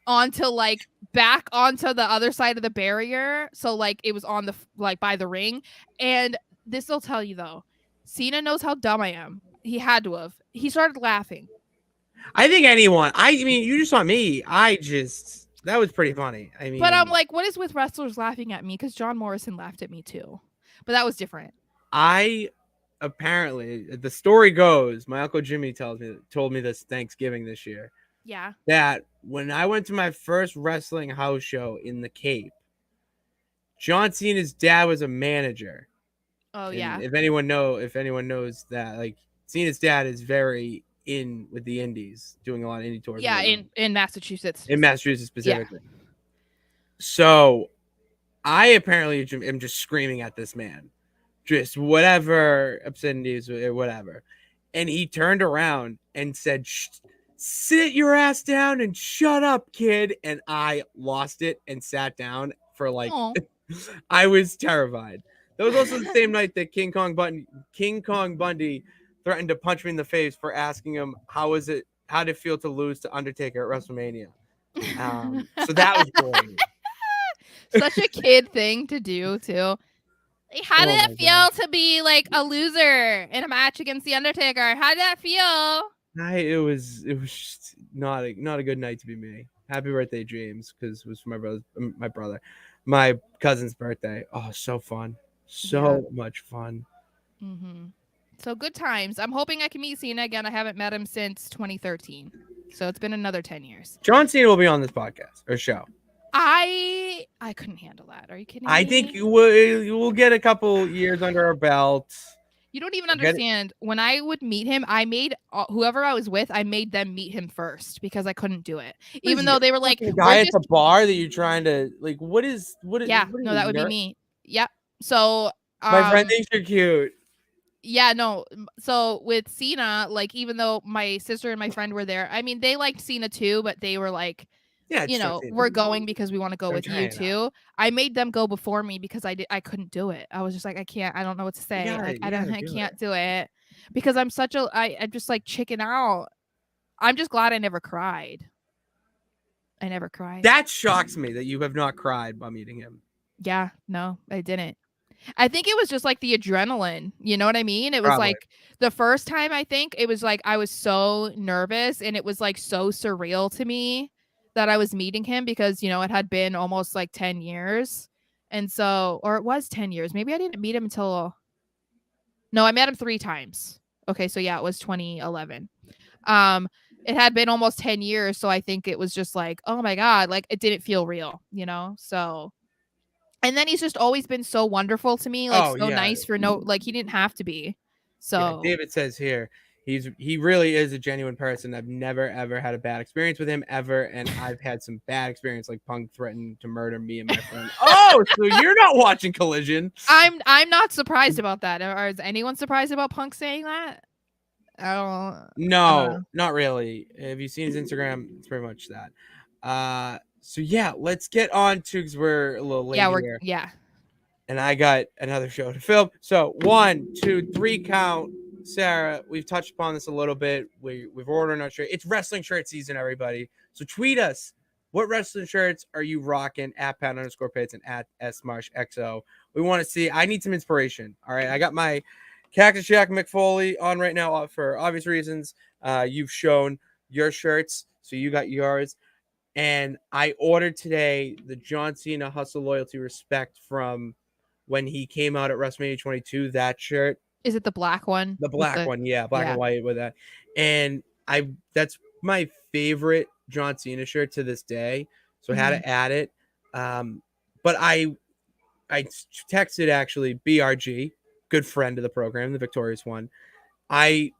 onto like back onto the other side of the barrier. So like it was on the like by the ring. And this will tell you though, Cena knows how dumb I am. He had to have. He started laughing. I think anyone. I mean, you just saw me. That was pretty funny. I mean, But I'm like, what is with wrestlers laughing at me? Because John Morrison laughed at me too. But that was different. Apparently the story goes, my Uncle Jimmy told me this Thanksgiving this year. Yeah. That when I went to my first wrestling house show in the Cape, John Cena's dad was a manager. Oh, and yeah. If anyone knows that, like, Cena's dad is very in with the indies, doing a lot of indie tours. Yeah, in Massachusetts. In Massachusetts specifically. Yeah. So I apparently am just screaming at this man. Just whatever obscenities or whatever. And he turned around and said, sit your ass down and shut up, kid. And I lost it and sat down for like, I was terrified. That was also the same night that King Kong Bundy threatened to punch me in the face for asking him how did it feel to lose to Undertaker at WrestleMania. So that was great. Such a kid thing to do too. How did it feel to be like a loser in a match against the Undertaker? How did that feel? It was just not a good night to be me. Happy birthday, James, because it was for my cousin's birthday. Oh, so fun. So much fun. Mm-hmm. So good times. I'm hoping I can meet Cena again. I haven't met him since 2013. So it's been another 10 years. John Cena will be on this podcast or show. I couldn't handle that. Are you kidding me? I think you will get a couple years under our belt. You don't even understand. When I would meet him, I made whoever I was with, I made them meet him first because I couldn't do it. Even though they were like, the guy at the bar that you're trying to like, what is? Yeah, no, that would be me. Yep. So my friend thinks you're cute. Yeah, no. So with Cena, like, even though my sister and my friend were there, I mean, they liked Cena too, but they were like, we're going because we want to go with you too. I made them go before me because I couldn't do it. I was just like, I don't know what to say. I can't do it because I'm just like chicken out. I'm just glad I never cried. I never cried. That shocks me that you have not cried by meeting him. Yeah, no, I didn't. I think it was just like the adrenaline. You know what I mean? It was like the first time, I think it was like I was so nervous and it was like so surreal to me that I was meeting him because, it had been almost like 10 years. And so, or it was 10 years. Maybe I didn't meet him until, no, I met him 3 times. Okay. So yeah, it was 2011. It had been almost 10 years. So I think it was just like, oh my God, like it didn't feel real, so. And then he's just always been so wonderful to me, like nice for he didn't have to be. So David says here, he really is a genuine person. I've never ever had a bad experience with him ever, and I've had some bad experience, like Punk threatened to murder me and my friend. Oh, so you're not watching Collision? I'm not surprised about that. Or is anyone surprised about Punk saying that? No, not really. Have you seen his Instagram? It's pretty much that. So yeah, let's get on to because we're a little late here. Yeah. And I got another show to film. So 1, 2, 3 count. Sarah, we've touched upon this a little bit. We've ordered our shirt. It's wrestling shirt season, everybody. So tweet us. What wrestling shirts are you rocking at @Pat_Pits and at @SmarshXO? We want to see. I need some inspiration. All right. I got my Cactus Jack McFoley on right now for obvious reasons. You've shown your shirts, so you got yours. And I ordered today the John Cena Hustle, Loyalty, Respect from when he came out at WrestleMania 22. That shirt. Is it the black one? The black one, yeah, black and white with that. And that's my favorite John Cena shirt to this day. So I had to add it. But I texted actually BRG, good friend of the program, the victorious one. I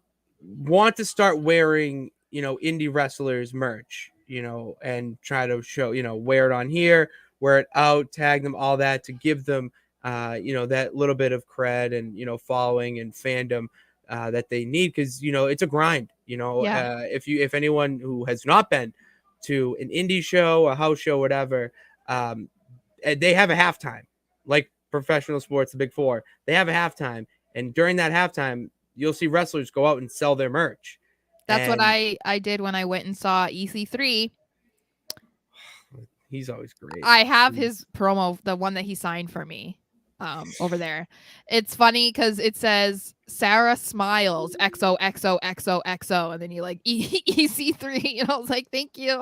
want to start wearing, indie wrestlers merch. and try to show, wear it on here, wear it out, tag them, all that to give them, that little bit of cred and, following and fandom that they need. Cause, it's a grind, Yeah. if anyone who has not been to an indie show, a house show, whatever, they have a halftime, like professional sports, the big four, they have a halftime. And during that halftime, you'll see wrestlers go out and sell their merch. That's what And I did when I went and saw EC3. he's always great. I have his promo, the one that he signed for me, over there. It's funny because it says Sara smiles XOXOXOXO, and then you like EC3, and I was like, thank you.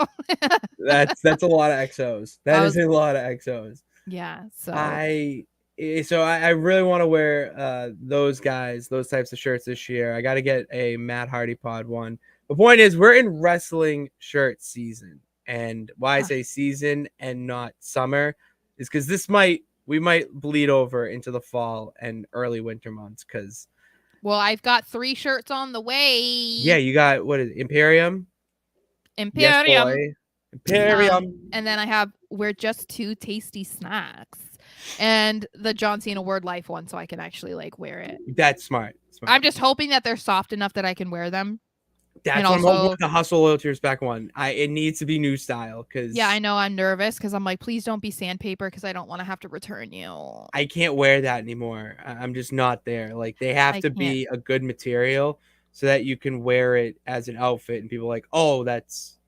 That's a lot of XOs. That is a lot of XOs. Yeah. So I really want to wear those types of shirts this year. I got to get a Matt Hardy pod one. The point is, we're in wrestling shirt season, and why I say season and not summer is because we might bleed over into the fall and early winter months. Because I've got 3 shirts on the way. Yeah, you got, what is it, Imperium? Yes, boy. Imperium. And then I have We're Just Two Tasty Snacks and the John Cena Word Life one, so I can actually like wear it. That's smart. I'm just hoping that they're soft enough that I can wear them. That's what I'm hoping with the Hustle Loyalty Respect one. It needs to be new style. Cause yeah, I know I'm nervous because I'm like, please don't be sandpaper because I don't want to have to return you. I can't wear that anymore. I'm just not there. Like, they have to be a good material so that you can wear it as an outfit and people are like, oh, that's,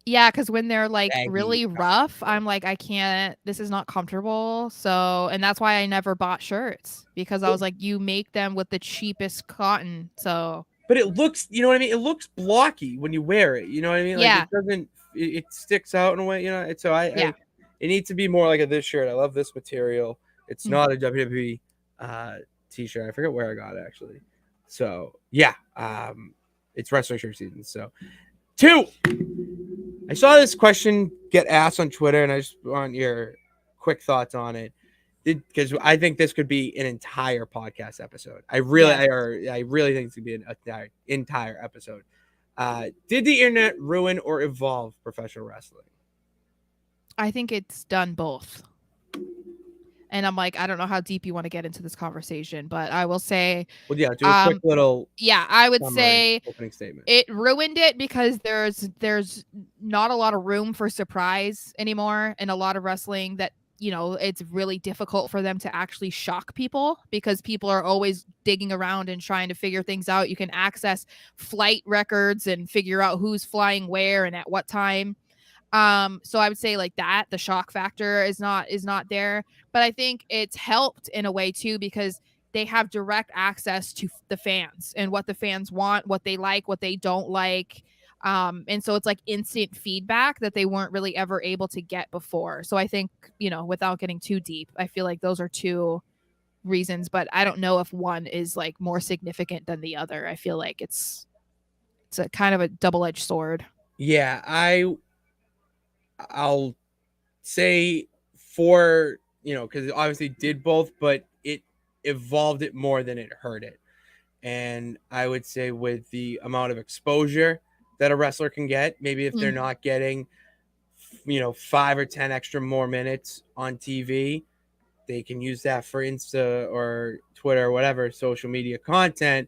yeah, because when they're like baggy, really rough, I'm like, I can't, this is not comfortable. So, and that's why I never bought shirts, because I was like, you make them with the cheapest cotton. So, but it looks, you know what I mean? It looks blocky when you wear it. You know what I mean? Like, yeah. it doesn't, it sticks out in a way, So it needs to be more like this shirt. I love this material. It's not a WWE t-shirt. I forget where I got it actually. So yeah, it's wrestling shirt season. So 2, I saw this question get asked on Twitter, and I just want your quick thoughts on it, because I think this could be an entire podcast episode. I really think it's gonna be an entire episode. Did the internet ruin or evolve professional wrestling? I think it's done both. And I'm like, I don't know how deep you want to get into this conversation, but I will say, well, yeah, do a quick little. Yeah, I would say opening statement. It ruined it because there's not a lot of room for surprise anymore, and a lot of wrestling that, it's really difficult for them to actually shock people because people are always digging around and trying to figure things out. You can access flight records and figure out who's flying where and at what time. So I would say like that the shock factor is not there, but I think it's helped in a way too, because they have direct access to the fans and what the fans want, what they like, what they don't like. And so it's like instant feedback that they weren't really ever able to get before. So I think, without getting too deep, I feel like those are 2 reasons, but I don't know if one is like more significant than the other. I feel like it's a kind of a double-edged sword. Yeah, I'll say for, because it obviously did both, but it evolved it more than it hurt it. And I would say with the amount of exposure that a wrestler can get, maybe if they're not getting, 5 or 10 extra more minutes on TV, they can use that for Insta or Twitter or whatever social media content.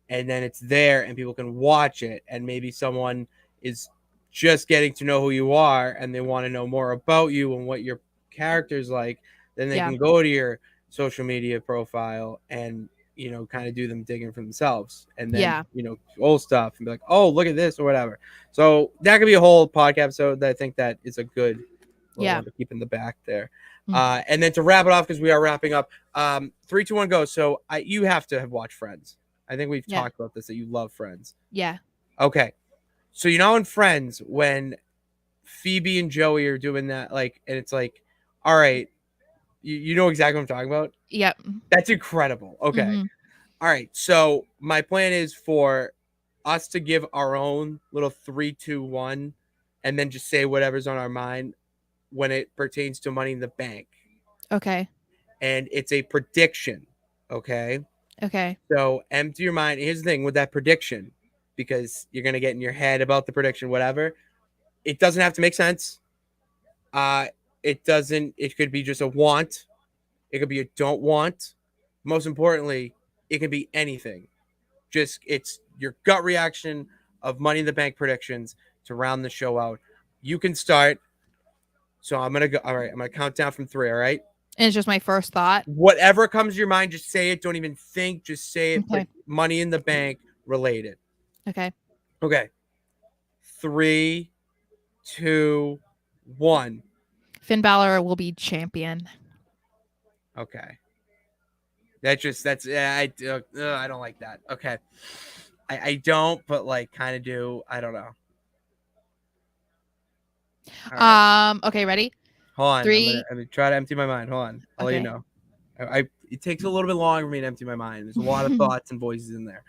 And then it's there and people can watch it. And maybe someone is just getting to know who you are and they want to know more about you and what your character's like. Then they can go to your social media profile and, kind of do them digging for themselves. And then, old stuff and be like, oh, look at this or whatever. So that could be a whole podcast episode that I think that is a good one to keep in the back there. And then to wrap it off, because we are wrapping up, 3, 2, 1, go. So you have to have watched Friends. I think we've talked about this, that you love Friends. Yeah. Okay. So in Friends, when Phoebe and Joey are doing that, like, and it's like, all right, you know exactly what I'm talking about? Yep. That's incredible. Okay. All right. So my plan is for us to give our own little 3, 2, 1, and then just say whatever's on our mind when it pertains to Money in the Bank. Okay. And it's a prediction. Okay. Okay. So empty your mind. Here's the thing with that prediction, because you're going to get in your head about the prediction, whatever. It doesn't have to make sense. It doesn't. It could be just a want. It could be a don't want. Most importantly, it can be anything. Just it's your gut reaction of Money in the Bank predictions to round the show out. You can start. So I'm gonna go. All right, I'm gonna count down from 3. All right. And it's just my first thought. Whatever comes to your mind, just say it. Don't even think. Just say it. Okay. But Money in the Bank related. Okay. Okay. 3, 2, 1. Finn Balor will be champion. Okay. I don't like that. Okay. I don't, but like kind of do. I don't know. All right. Okay, ready? Hold on. 3. I'm gonna try to empty my mind. Hold on. I'll let you Okay. know. It takes a little bit longer for me to empty my mind. There's a lot of thoughts and voices in there.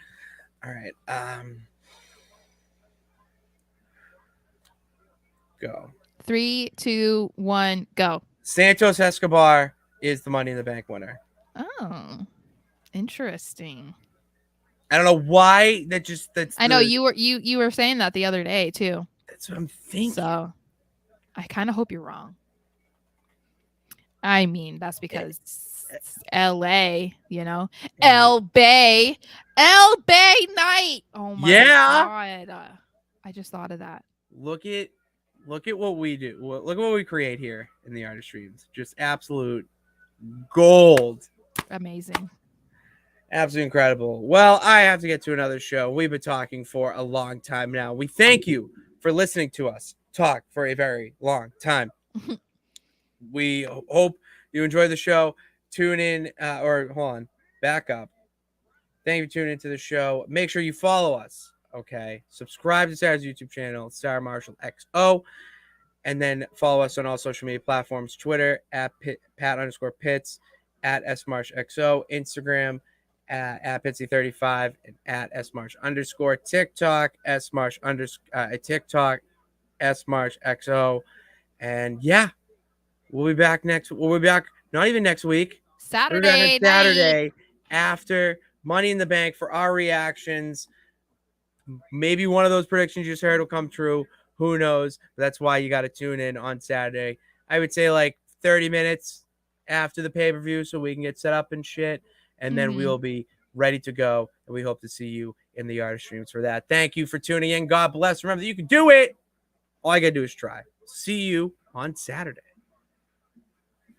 All right. Go. 3, 2, 1, go. Santos Escobar is the Money in the Bank winner. Oh, interesting. I don't know why I know you were saying that the other day too. That's what I'm thinking. So I kind of hope you're wrong. I mean, that's because it's LA, you know, L Bay night. Oh my God. I just thought of that. Look at what we do. Look at what we create here in the Art of Streams. Just absolute gold. Amazing. Absolutely incredible. Well, I have to get to another show. We've been talking for a long time now. We thank you for listening to us talk for a very long time. We hope you enjoy the show. Tune in, or hold on, back up. Thank you for tuning into the show. Make sure you follow us. Okay. Subscribe to Sarah's YouTube channel, Sarah Marshall XO. And then follow us on all social media platforms, Twitter at Pat_Pitts, at SMarshXO, Instagram at Pitsy35, and at SMarsh_, TikTok, TikTok, SMarshXO. And yeah, we'll be back not even next week. Saturday night after Money in the Bank for our reactions. Maybe one of those predictions you just heard will come true. Who knows? That's why you got to tune in on Saturday. I would say like 30 minutes after the pay-per-view so we can get set up and shit. And then we'll be ready to go. And we hope to see you in the Art of Streams for that. Thank you for tuning in. God bless. Remember that you can do it. All I got to do is try. See you on Saturday.